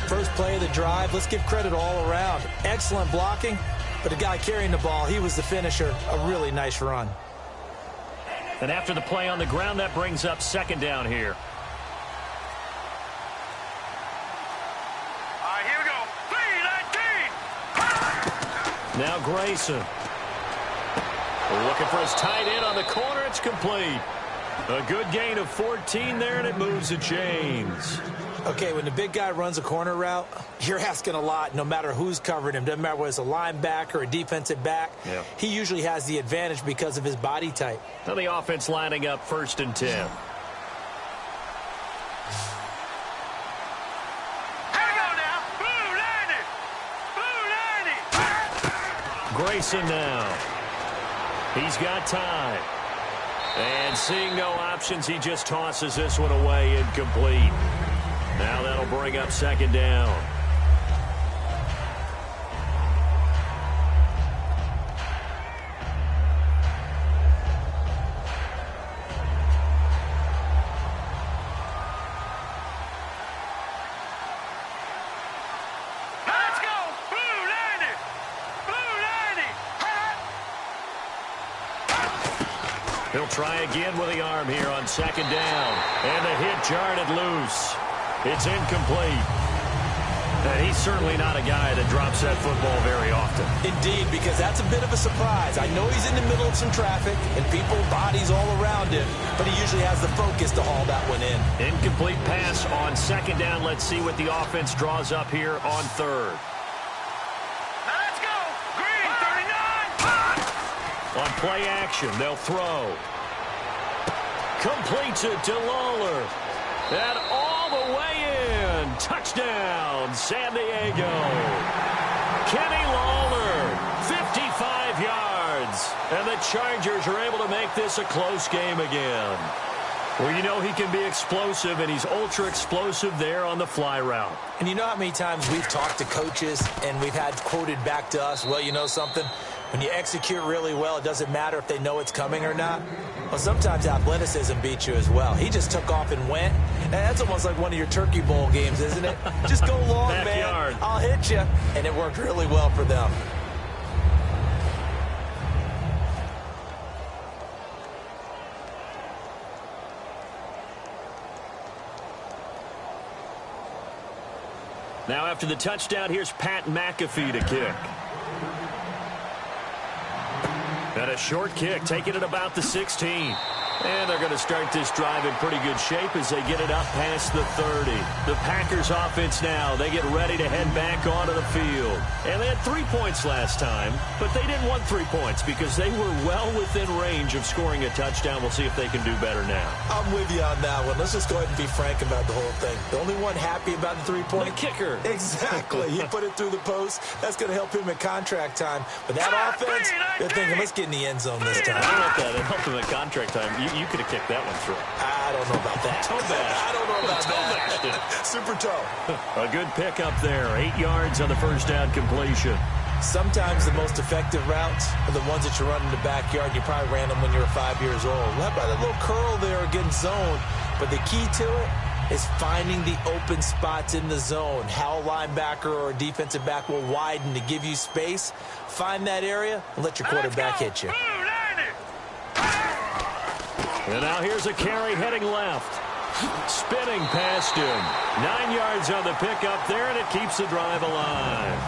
S2: First play of the drive, let's give credit all around. Excellent blocking, but the guy carrying the ball, he was the finisher. A really nice run.
S1: And after the play on the ground, that brings up 2nd down here. Now Grayson. We're looking for his tight end on the corner. It's complete. A good gain of 14 there, and it moves the chains.
S2: Okay, when the big guy runs a corner route, you're asking a lot no matter who's covering him. Doesn't matter whether it's a linebacker or a defensive back.
S1: Yeah.
S2: He usually has the advantage because of his body type.
S1: Now the offense lining up 1st and 10. Grayson now. He's got time. And seeing no options, he just tosses this one away, incomplete. Now that'll bring up 2nd down. He'll try again with the arm here on 2nd down. And the hit jarred it loose. It's incomplete. And he's certainly not a guy that drops that football very often.
S2: Indeed, because that's a bit of a surprise. I know he's in the middle of some traffic and people, bodies all around him, but he usually has the focus to haul that one in.
S1: Incomplete pass on 2nd down. Let's see what the offense draws up here on 3rd.
S3: Let's go. Green, 39.
S1: On play action, they'll throw. Completes it to Lawler. And all the way in. Touchdown, San Diego. Kenny Lawler, 55 yards. And the Chargers are able to make this a close game again. Well, you know he can be explosive, and he's ultra-explosive there on the fly route.
S2: And you know how many times we've talked to coaches and we've had quoted back to us, well, you know something? When you execute really well, it doesn't matter if they know it's coming or not. Well, sometimes athleticism beats you as well. He just took off and went. And that's almost like one of your Turkey Bowl games, isn't it? Just go long, man. I'll hit you. And it worked really well for them.
S1: Now after the touchdown, here's Pat McAfee to kick. And a short kick, taking it about the 16. And they're going to start this drive in pretty good shape as they get it up past the 30. The Packers offense now, they get ready to head back onto the field. And they had 3 points last time, but they didn't want 3 points because they were well within range of scoring a touchdown. We'll see if they can do better now.
S2: I'm with you on that one. Let's just go ahead and be frank about the whole thing. The only one happy about the 3-point.
S1: The kicker.
S2: Exactly. He put it through the post. That's going to help him at contract time. But that offense, they're thinking, let's get in the end zone this time.
S1: I don't know if that helped him at contract time. You could have kicked that one through.
S2: I don't know about that.
S1: Toe bash.
S2: I don't know about
S1: that.
S2: Super toe.
S1: A good pickup there. 8 yards on the first down completion.
S2: Sometimes the most effective routes are the ones that you run in the backyard. You probably ran them when you were 5 years old. How about that little curl there against zone? But the key to it is finding the open spots in the zone. How a linebacker or a defensive back will widen to give you space. Find that area and let your quarterback hit you.
S1: And now here's a carry heading left. Spinning past him. 9 yards on the pickup there, and it keeps the drive alive.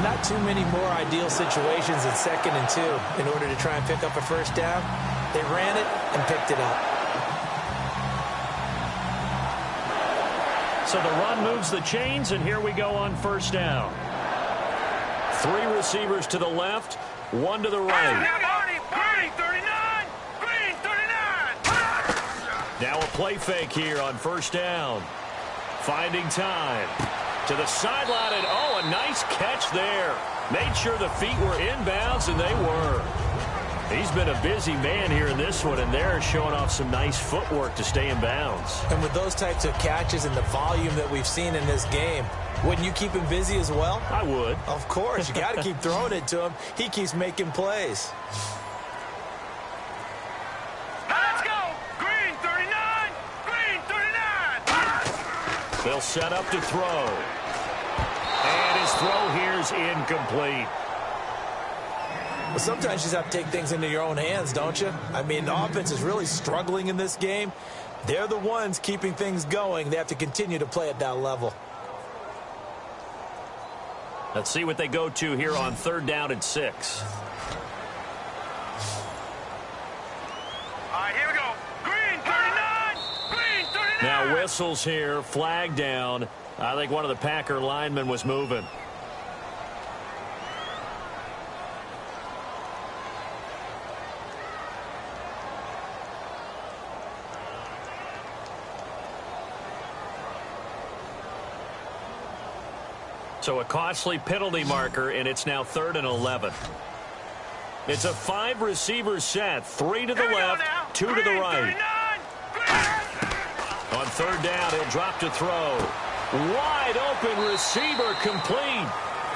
S2: Not too many more ideal situations in 2nd and 2 in order to try and pick up a first down. They ran it and picked it up.
S1: So the run moves the chains, and here we go on first down. 3 receivers to the left, 1 to the right.
S3: Green, 39. Green,
S1: Now a play fake here on first down. Finding time. To the sideline, and oh, a nice catch there. Made sure the feet were inbounds, and they were. He's been a busy man here in this one, and they're showing off some nice footwork to stay in bounds.
S2: And with those types of catches and the volume that we've seen in this game, wouldn't you keep him busy as well?
S1: I would.
S2: Of course. You got to keep throwing it to him. He keeps making plays.
S3: Let's go. Green 39. Green 39.
S1: They'll set up to throw. And his throw here's incomplete.
S2: Well, sometimes you just have to take things into your own hands, don't you? I mean, the offense is really struggling in this game. They're the ones keeping things going. They have to continue to play at that level.
S1: Let's see what they go to here on 3rd down and 6.
S3: All right, here we go. Green 39. Green 39.
S1: Now whistles here, flag down. I think one of the Packer linemen was moving. So a costly penalty marker, and it's now 3rd and 11. It's a 5-receiver set. 3 to the left, 2 to the right. On 3rd down, he'll drop to throw. Wide open receiver complete.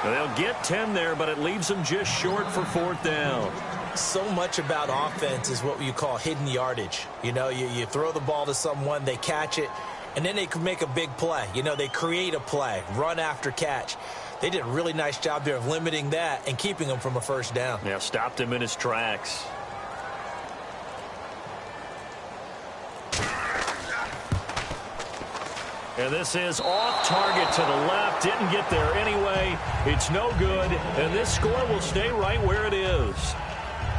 S1: They'll get 10 there, but it leaves them just short for 4th down.
S2: So much about offense is what you call hidden yardage. You know, you throw the ball to someone, they catch it, and then they can make a big play. You know, they create a play, run after catch. They did a really nice job there of limiting that and keeping him from a 1st down.
S1: Yeah, stopped him in his tracks. And this is off target to the left. Didn't get there anyway. It's no good. And this score will stay right where it is.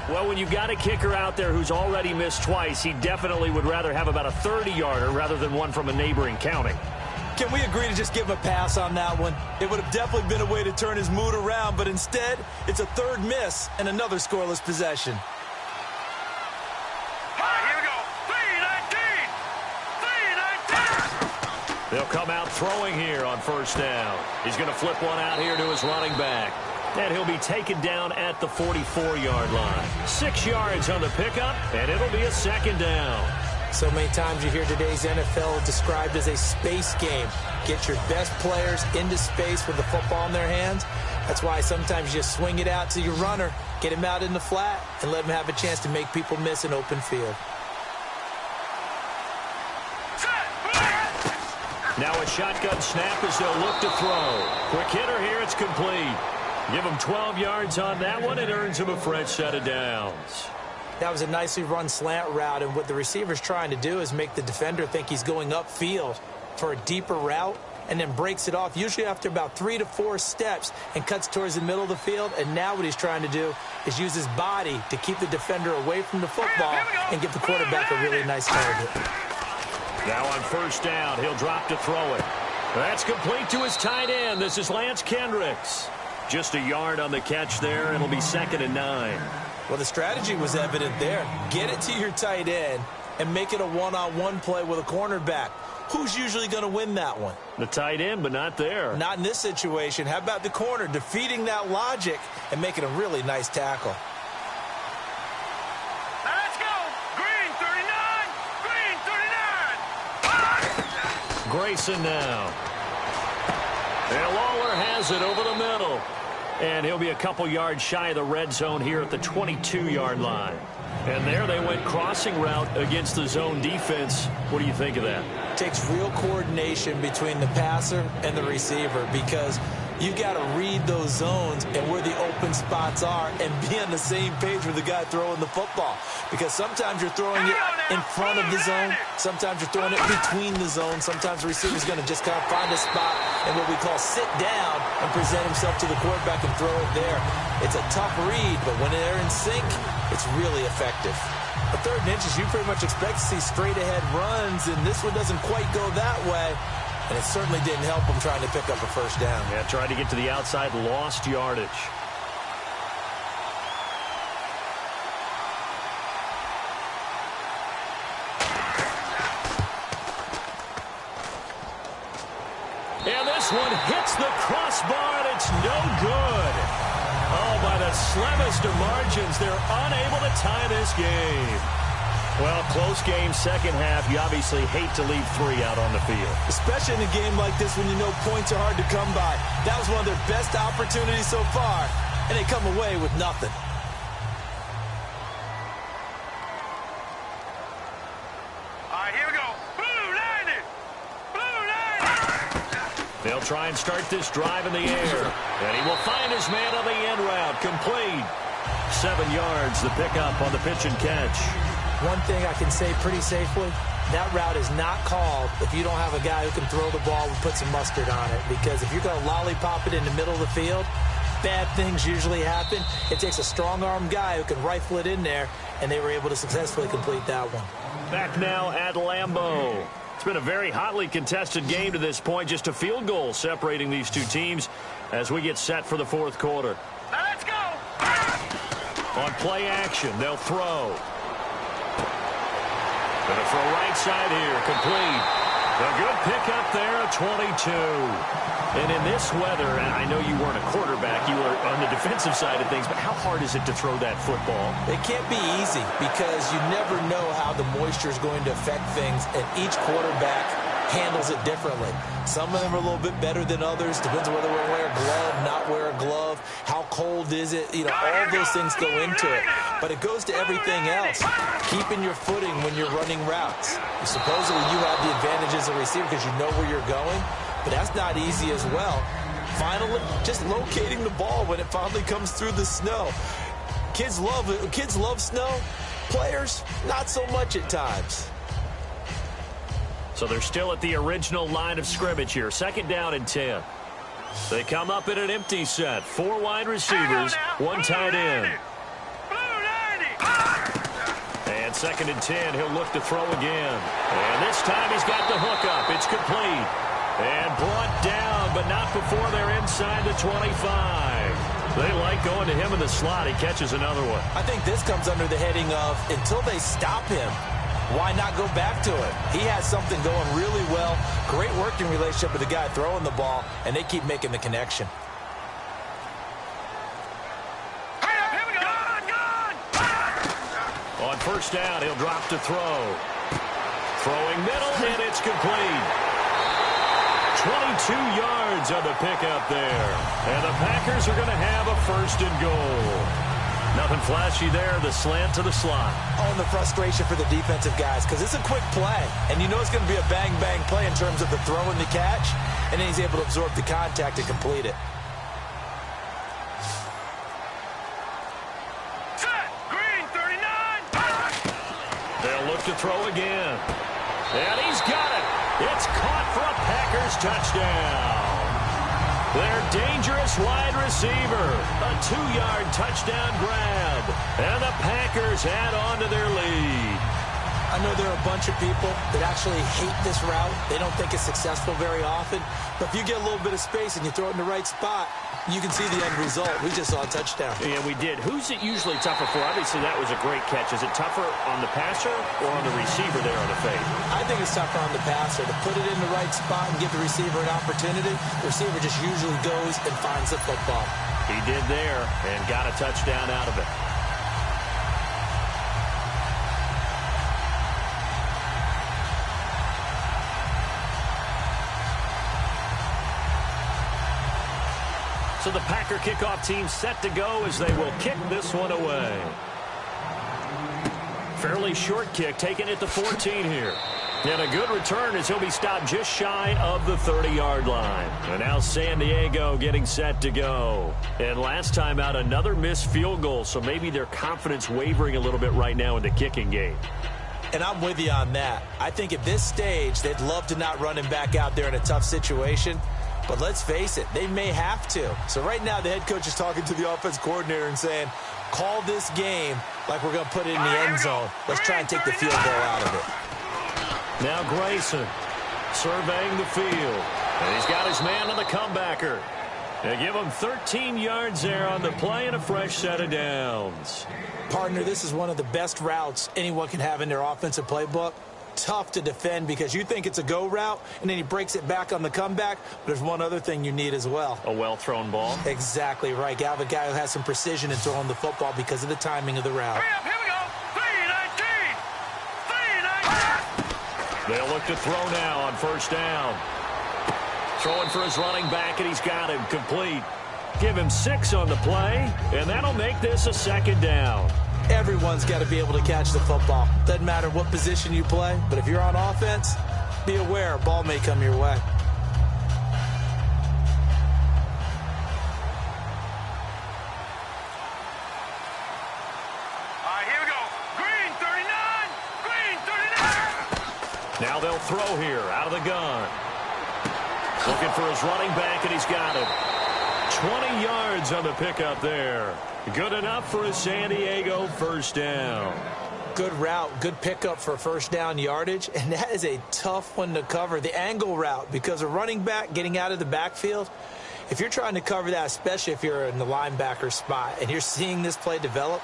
S1: Well, when you've got a kicker out there who's already missed twice, he definitely would rather have about a 30-yarder rather than one from a neighboring county.
S2: Can we agree to just give him a pass on that one? It would have definitely been a way to turn his mood around, but instead, it's a 3rd miss and another scoreless possession.
S3: All right, here we go. 3-19. 3-19.
S1: They'll come out throwing here on 1st down. He's going to flip one out here to his running back. And he'll be taken down at the 44-yard line. 6 yards on the pickup, and it'll be a 2nd down.
S2: So many times you hear today's NFL described as a space game. Get your best players into space with the football in their hands. That's why sometimes you just swing it out to your runner, get him out in the flat, and let him have a chance to make people miss an open field.
S1: Now a shotgun snap as they'll look to throw. Quick hitter here, it's complete. Give him 12 yards on that one. It earns him a fresh set of downs.
S2: That was a nicely run slant route, and what the receiver's trying to do is make the defender think he's going upfield for a deeper route and then breaks it off, usually after about 3 to 4 steps, and cuts towards the middle of the field. And now what he's trying to do is use his body to keep the defender away from the football and give the quarterback a really nice target.
S1: Now on 1st down, he'll drop to throw it. That's complete to his tight end. This is Lance Kendricks. Just a yard on the catch there. It'll be 2nd and 9.
S2: Well, the strategy was evident there. Get it to your tight end and make it a one-on-one play with a cornerback. Who's usually going to win that one?
S1: The tight end, but not there.
S2: Not in this situation. How about the corner defeating that logic and making a really nice tackle?
S3: Let's go. Green 39. Green 39.
S1: Grayson now. And Lawler has it over the middle. And he'll be a couple yards shy of the red zone here at the 22-yard line. And there they went crossing route against the zone defense. What do you think of that?
S2: Takes real coordination between the passer and the receiver, because you got to read those zones and where the open spots are and be on the same page with the guy throwing the football. Because sometimes you're throwing it in front of the zone. Sometimes you're throwing it between the zones. Sometimes the receiver's going to just kind of find a spot and what we call sit down and present himself to the quarterback and throw it there. It's a tough read, but when they're in sync, it's really effective. A 3rd and inches, you pretty much expect to see straight-ahead runs, and this one doesn't quite go that way. And it certainly didn't help him trying to pick up a 1st down.
S1: Yeah, tried to get to the outside, lost yardage. good. Oh, by the slimmest of margins, they're unable to tie this game. Well, close game, second half. You obviously hate to leave 3 out on the field.
S2: Especially in a game like this when you know points are hard to come by. That was one of their best opportunities so far, and they come away with nothing.
S3: All right, here we go. Blue 90. Blue 90.
S1: They'll try and start this drive in the air. And he will find his man on the end route. Complete. 7 yards, the pickup on the pitch and catch.
S2: One thing I can say pretty safely, that route is not called if you don't have a guy who can throw the ball and put some mustard on it. Because if you're going to lollipop it in the middle of the field, bad things usually happen. It takes a strong-arm guy who can rifle it in there, and they were able to successfully complete that one.
S1: Back now at Lambeau. It's been a very hotly contested game to this point. Just a field goal separating these two teams as we get set for the fourth quarter.
S3: Now let's go.
S1: On play action, they'll throw. Going to throw right side here, complete. A good pickup there, a 22. And in this weather, and I know you weren't a quarterback, you were on the defensive side of things, but how hard is it to throw that football?
S2: It can't be easy because you never know how the moisture is going to affect things, and each quarterback handles it differently. Some of them are a little bit better than others. Depends on whether we wear a glove, not wear a glove. How cold is it? You know, all those things go into it. But it goes to everything else. Keeping your footing when you're running routes. Supposedly you have the advantage as a receiver because you know where you're going, but that's not easy as well. Finally, just locating the ball when it finally comes through the snow. Kids love snow. Players, not so much at times.
S1: So they're still at the original line of scrimmage here. Second down and 10. They come up in an empty set. 4 wide receivers, 1 tight end. And second and 10, he'll look to throw again. And this time he's got the hook up. It's complete. And brought down, but not before they're inside the 25. They like going to him in the slot. He catches another one.
S2: I think this comes under the heading of until they stop him, why not go back to it? He has something going really well. Great working relationship with the guy throwing the ball, and they keep making the connection.
S1: On first down, he'll drop to throw. Throwing middle, and it's complete. 22 yards on the pickup there. And the Packers are going to have a first and goal. Nothing flashy there, the slant to the slot.
S2: Oh, and the frustration for the defensive guys, because it's a quick play. And you know it's going to be a bang-bang play in terms of the throw and the catch. And then he's able to absorb the contact and complete it.
S3: Set. Green 39.
S1: They'll look to throw again. And he's got it. It's caught for a Packers touchdown. Their dangerous wide receiver. A 2-yard touchdown grab. And the Packers add on to their lead.
S2: I know there are a bunch of people that actually hate this route. They don't think it's successful very often. But if you get a little bit of space and you throw it in the right spot, you can see the end result. We just saw a touchdown.
S1: Yeah, we did. Who's it usually tougher for? Obviously, that was a great catch. Is it tougher on the passer or on the receiver there on the fake?
S2: I think it's tougher on the passer to put it in the right spot and give the receiver an opportunity. The receiver just usually goes and finds the football.
S1: He did there and got a touchdown out of it. So the Packer kickoff team set to go as they will kick this one away. Fairly short kick, taking it to 14 here. And a good return as he'll be stopped just shy of the 30-yard line. And now San Diego getting set to go. And last time out, another missed field goal, so maybe their confidence wavering a little bit right now in the kicking game.
S2: And I'm with you on that. I think at this stage, they'd love to not run him back out there in a tough situation. But let's face it, they may have to. So right now, the head coach is talking to the offense coordinator and saying, call this game like we're going to put it in the end zone. Let's try and take the field goal out of it.
S1: Now Grayson surveying the field. And he's got his man on the comebacker. They give him 13 yards there on the play and a fresh set of downs.
S2: Partner, this is one of the best routes anyone can have in their offensive playbook. tough to defend because you think it's a go route, and then he breaks it back on the comeback. But there's one other thing you need as well.
S1: A well-thrown ball.
S2: Exactly right. You have a guy who has some precision in throwing the football because of the timing of the route.
S3: Hurry up, here we go. 3-19. 3-19.
S1: They'll look to throw now on first down. Throwing for his running back, and he's got him complete. Give him 6 on the play, and that'll make this a second down.
S2: Everyone's got to be able to catch the football. Doesn't matter what position you play, but if you're on offense, be aware a ball may come your way.
S3: All right, here we go. Green 39. Green 39.
S1: Now they'll throw here out of the gun. Looking for his running back, and he's got him. 20 yards on the pickup there. Good enough for a San Diego first down.
S2: Good route, good pickup for first down yardage, and that is a tough one to cover. The angle route, because a running back getting out of the backfield, if you're trying to cover that, especially if you're in the linebacker spot and you're seeing this play develop,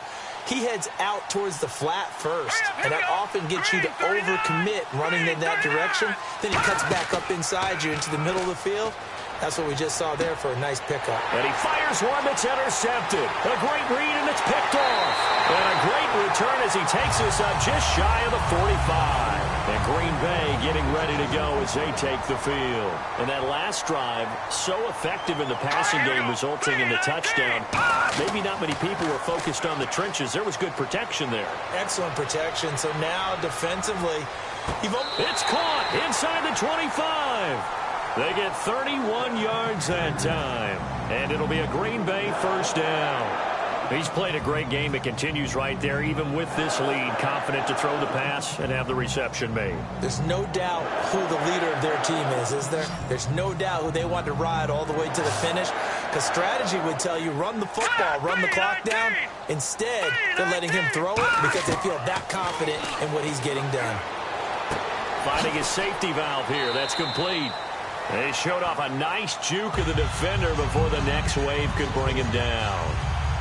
S2: he heads out towards the flat first, and that often gets you to overcommit running in that direction. Then he cuts back up inside you into the middle of the field. That's what we just saw there for a nice pickup.
S1: And he fires one that's intercepted. A great read, and it's picked off. And a great return as he takes us up just shy of the 45. And Green Bay getting ready to go as they take the field. And that last drive, so effective in the passing game, resulting in the touchdown. Maybe not many people were focused on the trenches. There was good protection there.
S2: Excellent protection. So now defensively,
S1: it's caught inside the 25. They get 31 yards that time, and it'll be a Green Bay first down. He's played a great game. It continues right there, even with this lead, confident to throw the pass and have the reception made.
S2: There's no doubt who the leader of their team is there? There's no doubt who they want to ride all the way to the finish, because strategy would tell you run the football, run the clock down. Instead, they're letting him throw it because they feel that confident in what he's getting done.
S1: Finding his safety valve here. That's complete. They showed off a nice juke of the defender before the next wave could bring him down.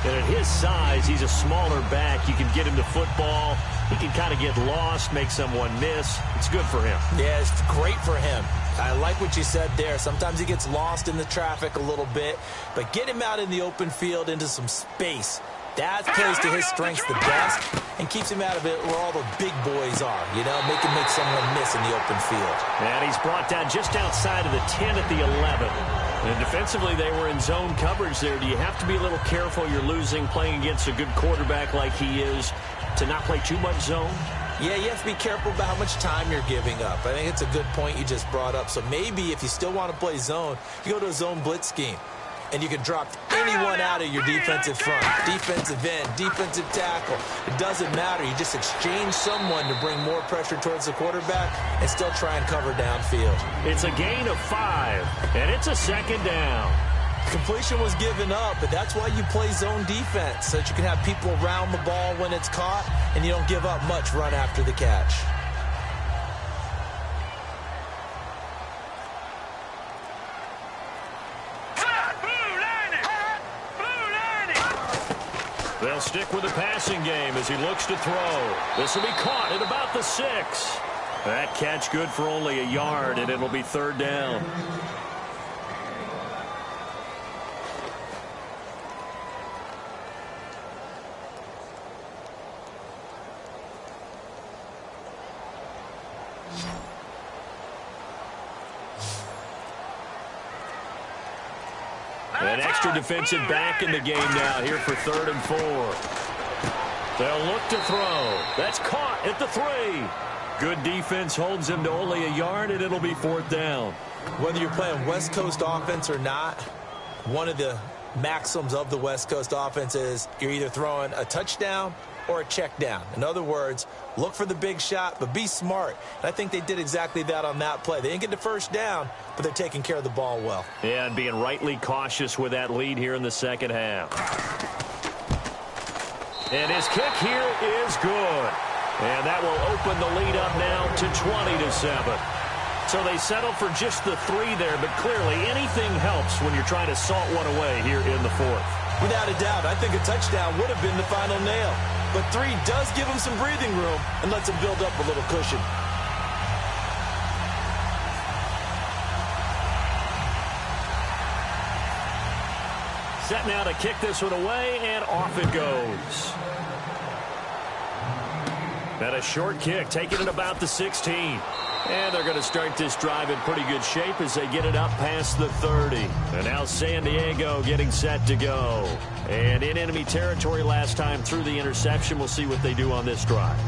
S1: And at his size, he's a smaller back. You can get him to football. He can kind of get lost, make someone miss. It's good for him.
S2: Yeah, it's great for him. I like what you said there. Sometimes he gets lost in the traffic a little bit, but get him out in the open field into some space. That plays to his strengths the best and keeps him out of it where all the big boys are, you know, make someone miss in the open field.
S1: And he's brought down just outside of the 10 at the 11. And defensively, they were in zone coverage there. Do you have to be a little careful? You're losing playing against a good quarterback like he is to not play too much zone?
S2: Yeah, you have to be careful about how much time you're giving up. I think it's a good point you just brought up. So maybe if you still want to play zone, you go to a zone blitz scheme. And you can drop anyone out of your defensive front, defensive end, defensive tackle. It doesn't matter. You just exchange someone to bring more pressure towards the quarterback and still try and cover downfield.
S1: It's a gain of 5, and it's a second down.
S2: Completion was given up, but that's why you play zone defense, so that you can have people around the ball when it's caught, and you don't give up much run after the catch.
S1: They'll stick with the passing game as he looks to throw. This will be caught at about the 6. That catch good for only a yard, and it'll be third down. An extra defensive back in the game now here for 3rd and 4. They'll look to throw. That's caught at the 3. Good defense holds him to only a yard, and it'll be 4th down.
S2: Whether you're playing West Coast offense or not, one of the maxims of the West Coast offense is you're either throwing a touchdown or a check down. In other words, look for the big shot, but be smart. And I think they did exactly that on that play. They didn't get the first down, but they're taking care of the ball well.
S1: Yeah, and being rightly cautious with that lead here in the second half. And his kick here is good. And that will open the lead up now to 20-7. So they settled for just the 3 there, but clearly anything helps when you're trying to salt one away here in the 4th.
S2: Without a doubt, I think a touchdown would have been the final nail. But 3 does give him some breathing room and lets him build up a little cushion.
S1: Set now to kick this one away, and off it goes. And a short kick, taking it about the 16. And they're going to start this drive in pretty good shape as they get it up past the 30. And now San Diego getting set to go. And in enemy territory last time through the interception. We'll see what they do on this drive.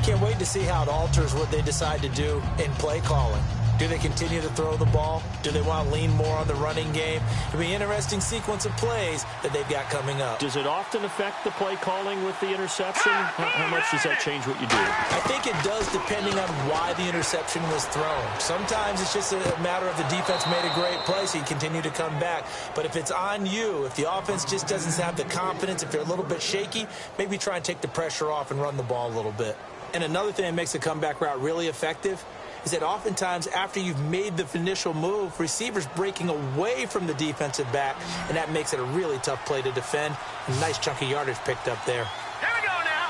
S2: Can't wait to see how it alters what they decide to do in play calling. Do they continue to throw the ball? Do they want to lean more on the running game? It'll be an interesting sequence of plays that they've got coming up.
S1: Does it often affect the play calling with the interception? How much does that change what you do?
S2: I think it does, depending on why the interception was thrown. Sometimes it's just a matter of the defense made a great play, so you continue to come back. But if it's on you, if the offense just doesn't have the confidence, if they're a little bit shaky, maybe try and take the pressure off and run the ball a little bit. And another thing that makes the comeback route really effective is that oftentimes after you've made the initial move, receivers breaking away from the defensive back, and that makes it a really tough play to defend. A nice chunk of yardage picked up there.
S3: Here we go now.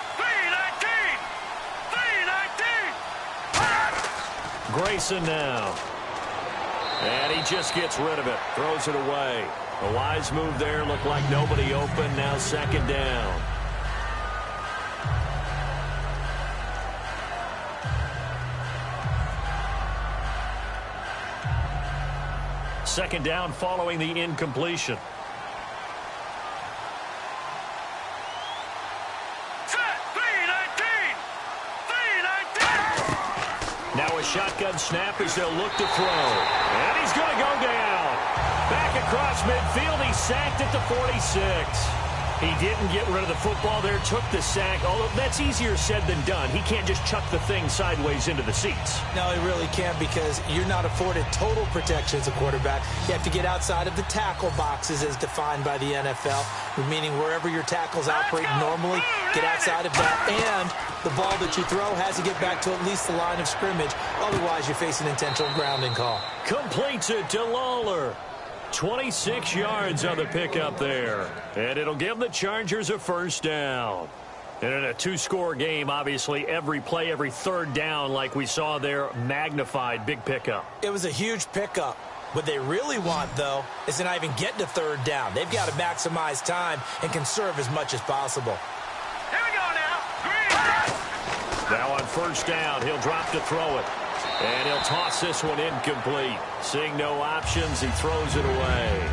S3: 3-19. 3-19.
S1: Grayson now. And he just gets rid of it. Throws it away. A wise move there. Looked like nobody open. Now second down. Second down following the incompletion.
S3: Set. 3-19. 3-19.
S1: Now a shotgun snap as they'll look to throw. And he's going to go down. Back across midfield. He's sacked at the 46. He didn't get rid of the football there, took the sack. Although that's easier said than done. He can't just chuck the thing sideways into the seats.
S2: No, he really can't, because you're not afforded total protection as a quarterback. You have to get outside of the tackle boxes as defined by the NFL, meaning wherever your tackles operate normally, get outside of that. And the ball that you throw has to get back to at least the line of scrimmage. Otherwise, you face an intentional grounding call.
S1: Completes it to Lawler. 26 yards on the pickup there. And it'll give the Chargers a first down. And in a two-score game, obviously, every play, every third down, like we saw there, magnified. Big pickup.
S2: It was a huge pickup. What they really want, though, is to not even get to third down. They've got to maximize time and conserve as much as possible.
S3: Here we go now. Green.
S1: Now on first down, he'll drop to throw it. And he'll toss this one incomplete. Seeing no options, he throws it away.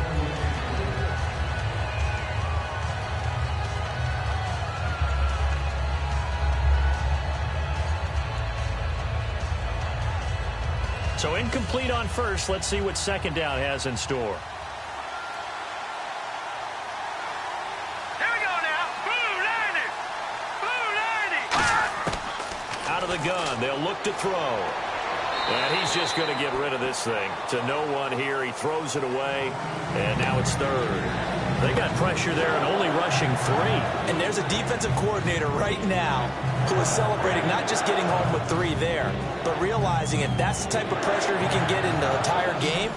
S1: So incomplete on first. Let's see what second down has in store.
S3: Here we go now. Blue 90. Blue 90.
S1: Out of the gun, they'll look to throw. And he's just going to get rid of this thing. To no one here. He throws it away. And now it's third. They got pressure there and only rushing 3.
S2: And there's a defensive coordinator right now who is celebrating not just getting home with 3 there, but realizing if that's the type of pressure he can get in the entire game,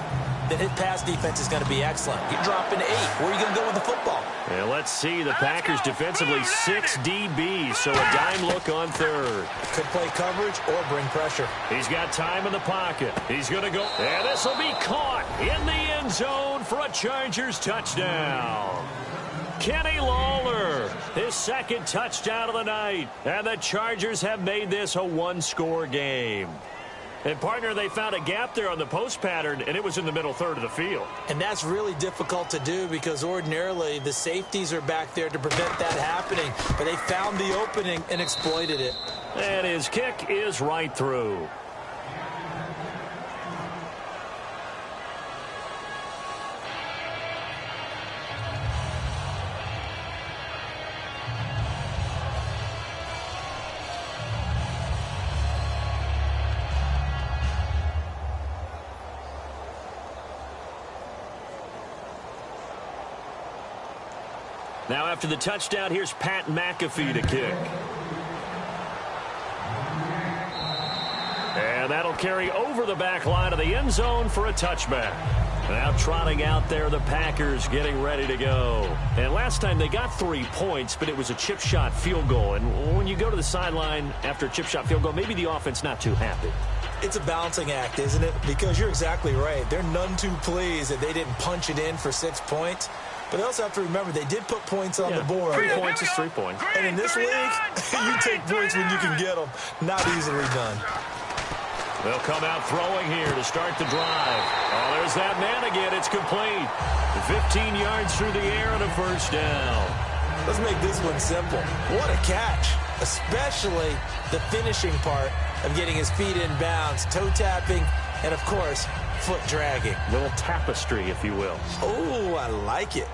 S2: then his pass defense is going to be excellent. You're dropping 8. Where are you going to go with the football?
S1: And let's see. The Packers defensively 6 DBs, so a dime look on third.
S2: Could play coverage or bring pressure.
S1: He's got time in the pocket. He's going to go. And this will be caught in the end zone for a Chargers touchdown. Kenny Lawler, his second touchdown of the night. And the Chargers have made this a one-score game. And, partner, they found a gap there on the post pattern, and it was in the middle third of the field.
S2: And that's really difficult to do because ordinarily the safeties are back there to prevent that happening. But they found the opening and exploited it.
S1: And his kick is right through. Now after the touchdown, here's Pat McAfee to kick. And that'll carry over the back line of the end zone for a touchback. Now trotting out there, the Packers getting ready to go. And last time they got 3 points, but it was a chip shot field goal. And when you go to the sideline after a chip shot field goal, maybe the offense not too happy.
S2: It's a balancing act, isn't it? Because you're exactly right. They're none too pleased that they didn't punch it in for 6 points. But they also have to remember they did put points on the board.
S1: 3 points is 3 points.
S2: And in this league, you take points when you can get them. Not easily done.
S1: They'll come out throwing here to start the drive. Oh, there's that man again. It's complete. 15 yards through the air and a first down.
S2: Let's make this one simple. What a catch, especially the finishing part of getting his feet in bounds, toe tapping, and, of course, foot dragging.
S1: Little tapestry, if you will.
S2: Oh, I like it.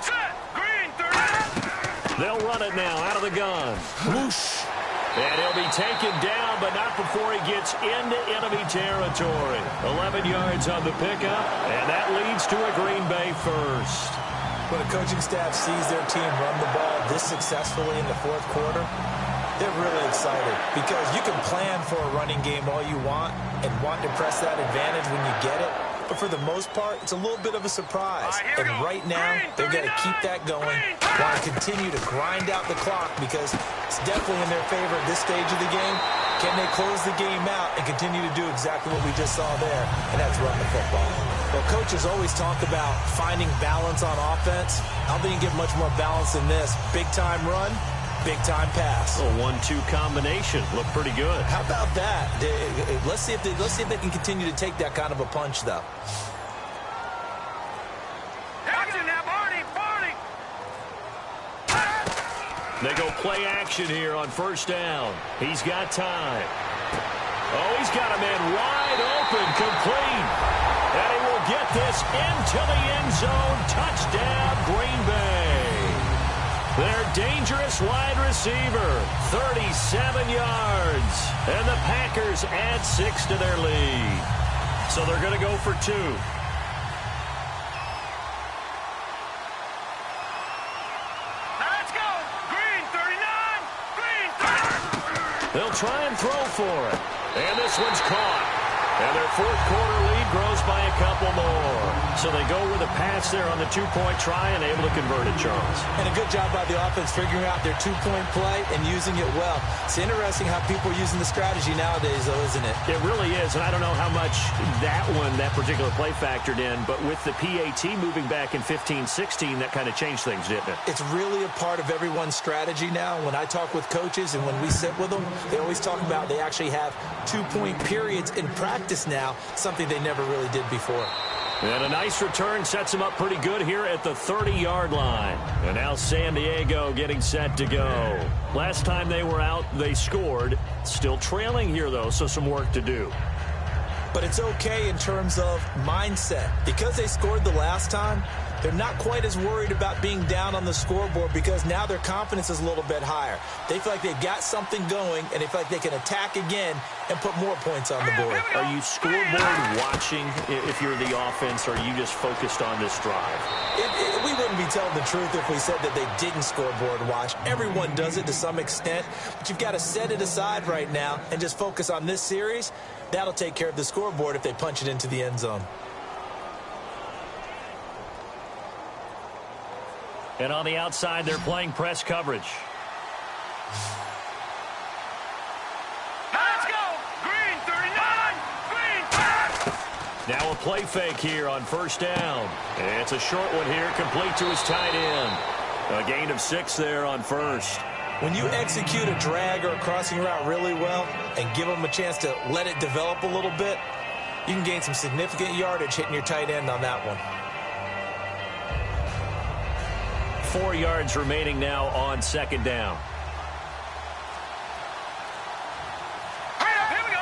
S3: Set. Green 30.
S1: They'll run it now out of the gun.
S2: Whoosh.
S1: And he'll be taken down, but not before he gets into enemy territory. 11 yards on the pickup, and that leads to a Green Bay first.
S2: When a coaching staff sees their team run the ball this successfully in the fourth quarter, they're really excited because you can plan for a running game all you want and want to press that advantage when you get it. But for the most part, it's a little bit of a surprise. And right now, they're going to keep that going, want to continue to grind out the clock because it's definitely in their favor at this stage of the game. Can they close the game out and continue to do exactly what we just saw there, and that's run the football? Well, coaches always talk about finding balance on offense. I don't think you get much more balance than this. Big-time run, big-time pass.
S1: A 1-2 combination. Looked pretty good.
S2: How about that? Let's see if they can continue to take that kind of a punch, though.
S3: Action now, Barney.
S1: They go play action here on first down. He's got time. Oh, he's got a man wide open, complete. And he will get this into the end zone. Touchdown, Green Bay. Their dangerous wide receiver, 37 yards. And the Packers add 6 to their lead. So they're going to go for 2.
S3: Let's go. Green 39. Green 30.
S1: They'll try and throw for it. And this one's caught. And their fourth quarter lead grows by a couple more. So they go with a pass there on the 2-point try and able to convert it, Charles.
S2: And a good job by the offense figuring out their 2-point play and using it well. It's interesting how people are using the strategy nowadays, though, isn't it?
S1: It really is, and I don't know how much that particular play factored in, but with the PAT moving back in 15-16, that kind of changed things, didn't it?
S2: It's really a part of everyone's strategy now. When I talk with coaches and when we sit with them, they always talk about they actually have 2-point periods in practice now, something they never really did before.
S1: And a nice return sets them up pretty good here at the 30-yard line. And now San Diego getting set to go. Last time they were out, they scored. Still trailing here, though, so some work to do.
S2: But it's okay in terms of mindset. Because they scored the last time, they're not quite as worried about being down on the scoreboard because now their confidence is a little bit higher. They feel like they've got something going, and they feel like they can attack again and put more points on the board.
S1: Are you scoreboard watching if you're the offense, or are you just focused on this drive?
S2: We wouldn't be telling the truth if we said that they didn't scoreboard watch. Everyone does it to some extent, but you've got to set it aside right now and just focus on this series. That'll take care of the scoreboard if they punch it into the end zone.
S1: And on the outside, they're playing press coverage.
S3: Let's go. Green 39. Green 30.
S1: Now a play fake here on first down. It's a short one here, complete to his tight end. A gain of 6 there on first.
S2: When you execute a drag or a crossing route really well and give them a chance to let it develop a little bit, you can gain some significant yardage hitting your tight end on that one.
S1: 4 yards remaining now on second down.
S3: Hurry up, here we go.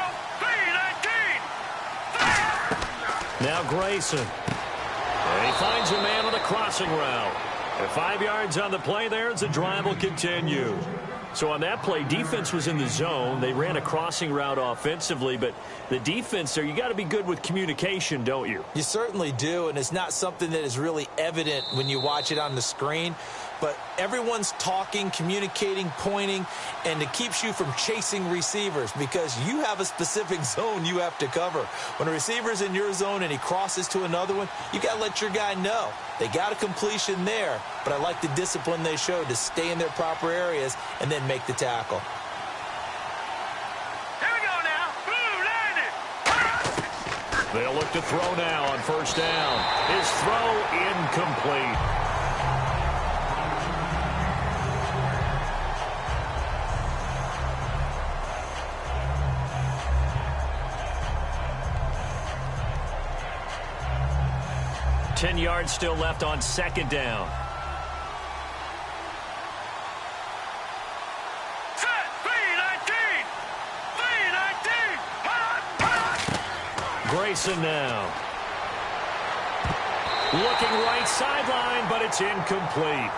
S3: 3-19.
S1: Now Grayson. And he finds a man on a crossing route. And 5 yards on the play there as the drive will continue. So on that play, defense was in the zone. They ran a crossing route offensively, but the defense there, you got to be good with communication, don't you?
S2: You certainly do, and it's not something that is really evident when you watch it on the screen. But everyone's talking, communicating, pointing, and it keeps you from chasing receivers because you have a specific zone you have to cover. When a receiver's in your zone and he crosses to another one, you got to let your guy know. They got a completion there, but I like the discipline they showed to stay in their proper areas and then make the tackle.
S3: Here we go now. Blue landed.
S1: They'll look to throw now on first down. His throw incomplete. Ten yards still left on second down. Grayson now. Looking right sideline, but it's incomplete.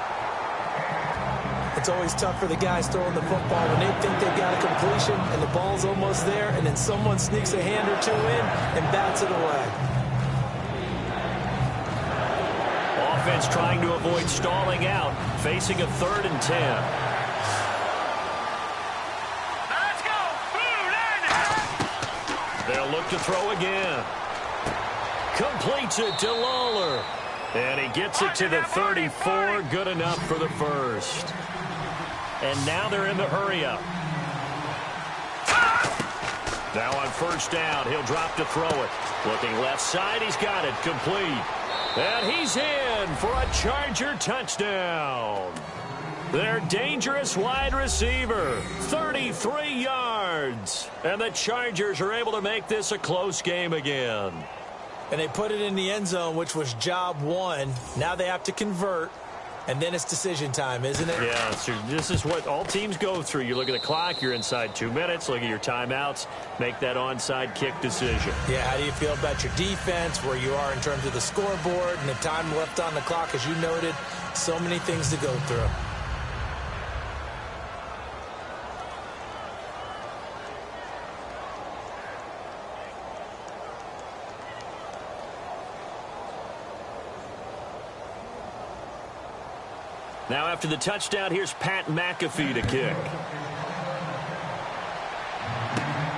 S2: It's always tough for the guys throwing the football when they think they've got a completion and the ball's almost there, and then someone sneaks a hand or two in and bats it away.
S1: Offense trying to avoid stalling out, facing a 3rd and 10. They'll look to throw again. Completes it to Lawler. And he gets it to the 34. Good enough for the first. And now they're in the hurry-up. Now on first down, he'll drop to throw it. Looking left side, he's got it. Complete. And he's in for a Charger touchdown. Their dangerous wide receiver, 33 yards. And the Chargers are able to make this a close game again.
S2: And they put it in the end zone, which was job one. Now they have to convert, and then it's decision time, isn't it?
S1: Yeah, so this is what all teams go through. You look at the clock, you're inside 2 minutes, look at your timeouts, make that onside kick decision.
S2: Yeah, how do you feel about your defense, where you are in terms of the scoreboard, and the time left on the clock, as you noted, so many things to go through.
S1: Now after the touchdown, here's Pat McAfee to kick.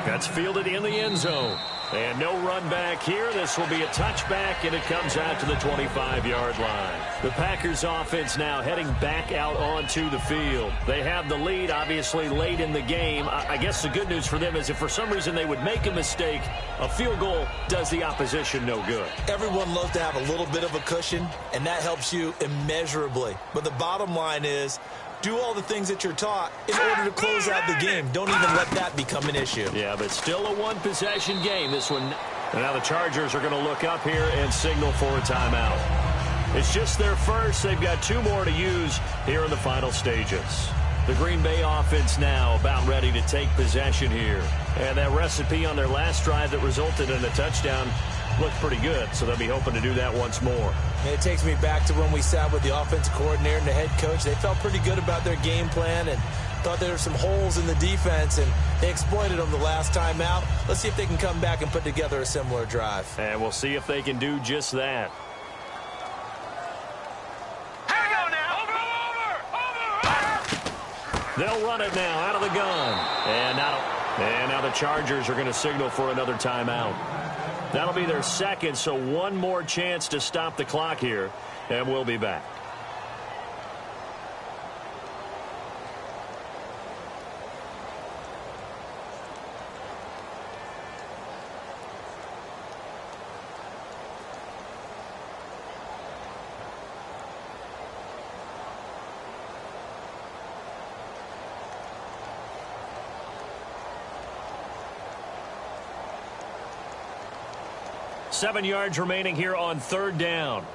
S1: That's fielded in the end zone. And no run back here. This will be a touchback, and it comes out to the 25-yard line. The Packers offense now heading back out onto the field. They have the lead, obviously, late in the game. I guess the good news for them is if for some reason they would make a mistake, a field goal does the opposition no good.
S2: Everyone loves to have a little bit of a cushion, and that helps you immeasurably. But the bottom line is, do all the things that you're taught in order to close out the game. Don't even let that become an issue.
S1: Yeah, but still a one-possession game, this one. And now the Chargers are going to look up here and signal for a timeout. It's just their first. They've got 2 more to use here in the final stages. The Green Bay offense now about ready to take possession here. And that recipe on their last drive that resulted in a touchdown looked pretty good, so they'll be hoping to do that once more.
S2: And it takes me back to when we sat with the offensive coordinator and the head coach. They felt pretty good about their game plan and thought there were some holes in the defense, and they exploited them the last time out. Let's see if they can come back and put together a similar drive.
S1: And we'll see if they can do just that.
S3: Here we go now. Over.
S1: They'll run it now out of the gun. And now the Chargers are going to signal for another timeout. That'll be their second, so one more chance to stop the clock here, and we'll be back. Seven yards remaining here on third down.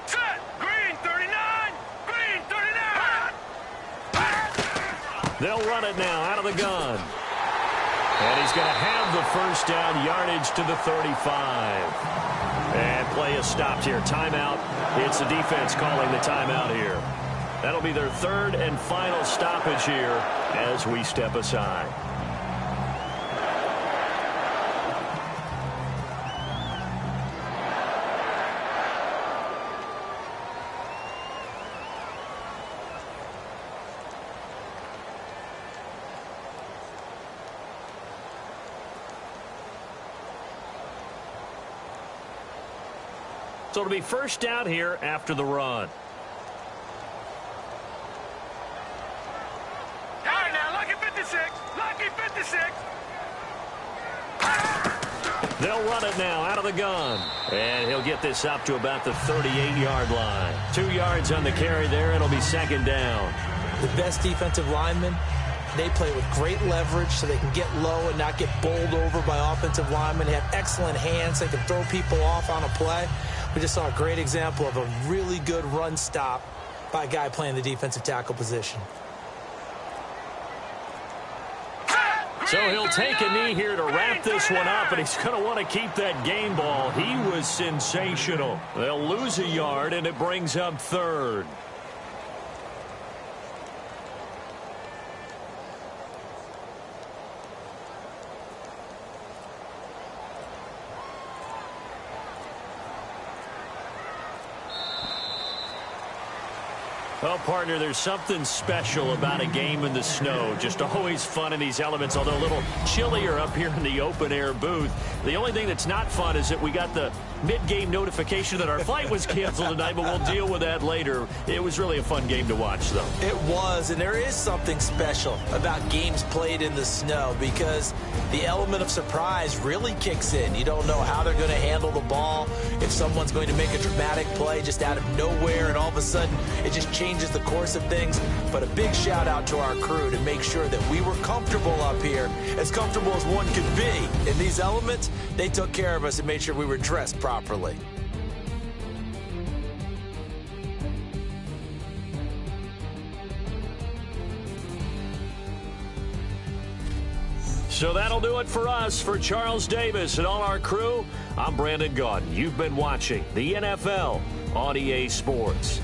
S3: Set. Green 39. Green 39.
S1: They'll run it now out of the gun. And he's going to have the first down, yardage to the 35. And play is stopped here. Timeout. It's the defense calling the timeout here. That'll be their third and final stoppage here as we step aside. So it'll be first down here after the run.
S3: All right, now, lucky 56. Lucky 56.
S1: They'll run it now out of the gun. And he'll get this up to about the 38-yard line. 2 yards on the carry there. It'll be second down.
S2: The best defensive linemen, they play with great leverage so they can get low and not get bowled over by offensive linemen. They have excellent hands. They can throw people off on a play. We just saw a great example of a really good run stop by a guy playing the defensive tackle position.
S1: So he'll take a knee here to wrap this one up, and he's going to want to keep that game ball. He was sensational. They'll lose a yard, and it brings up third. Well, partner, there's something special about a game in the snow. Just always fun in these elements, although a little chillier up here in the open-air booth. The only thing that's not fun is that we got the mid-game notification that our flight was canceled tonight, but we'll deal with that later. It was really a fun game to watch, though.
S2: It was, and there is something special about games played in the snow because the element of surprise really kicks in. You don't know how they're going to handle the ball, if someone's going to make a dramatic play just out of nowhere, and all of a sudden it just changes the course of things. But a big shout out to our crew to make sure that we were comfortable up here, as comfortable as one could be. In these elements, they took care of us and made sure we were dressed properly.
S1: So that'll do it for us. For Charles Davis and all our crew, I'm Brandon Gaudin. You've been watching the NFL on EA Sports.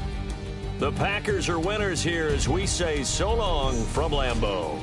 S1: The Packers are winners here as we say so long from Lambeau.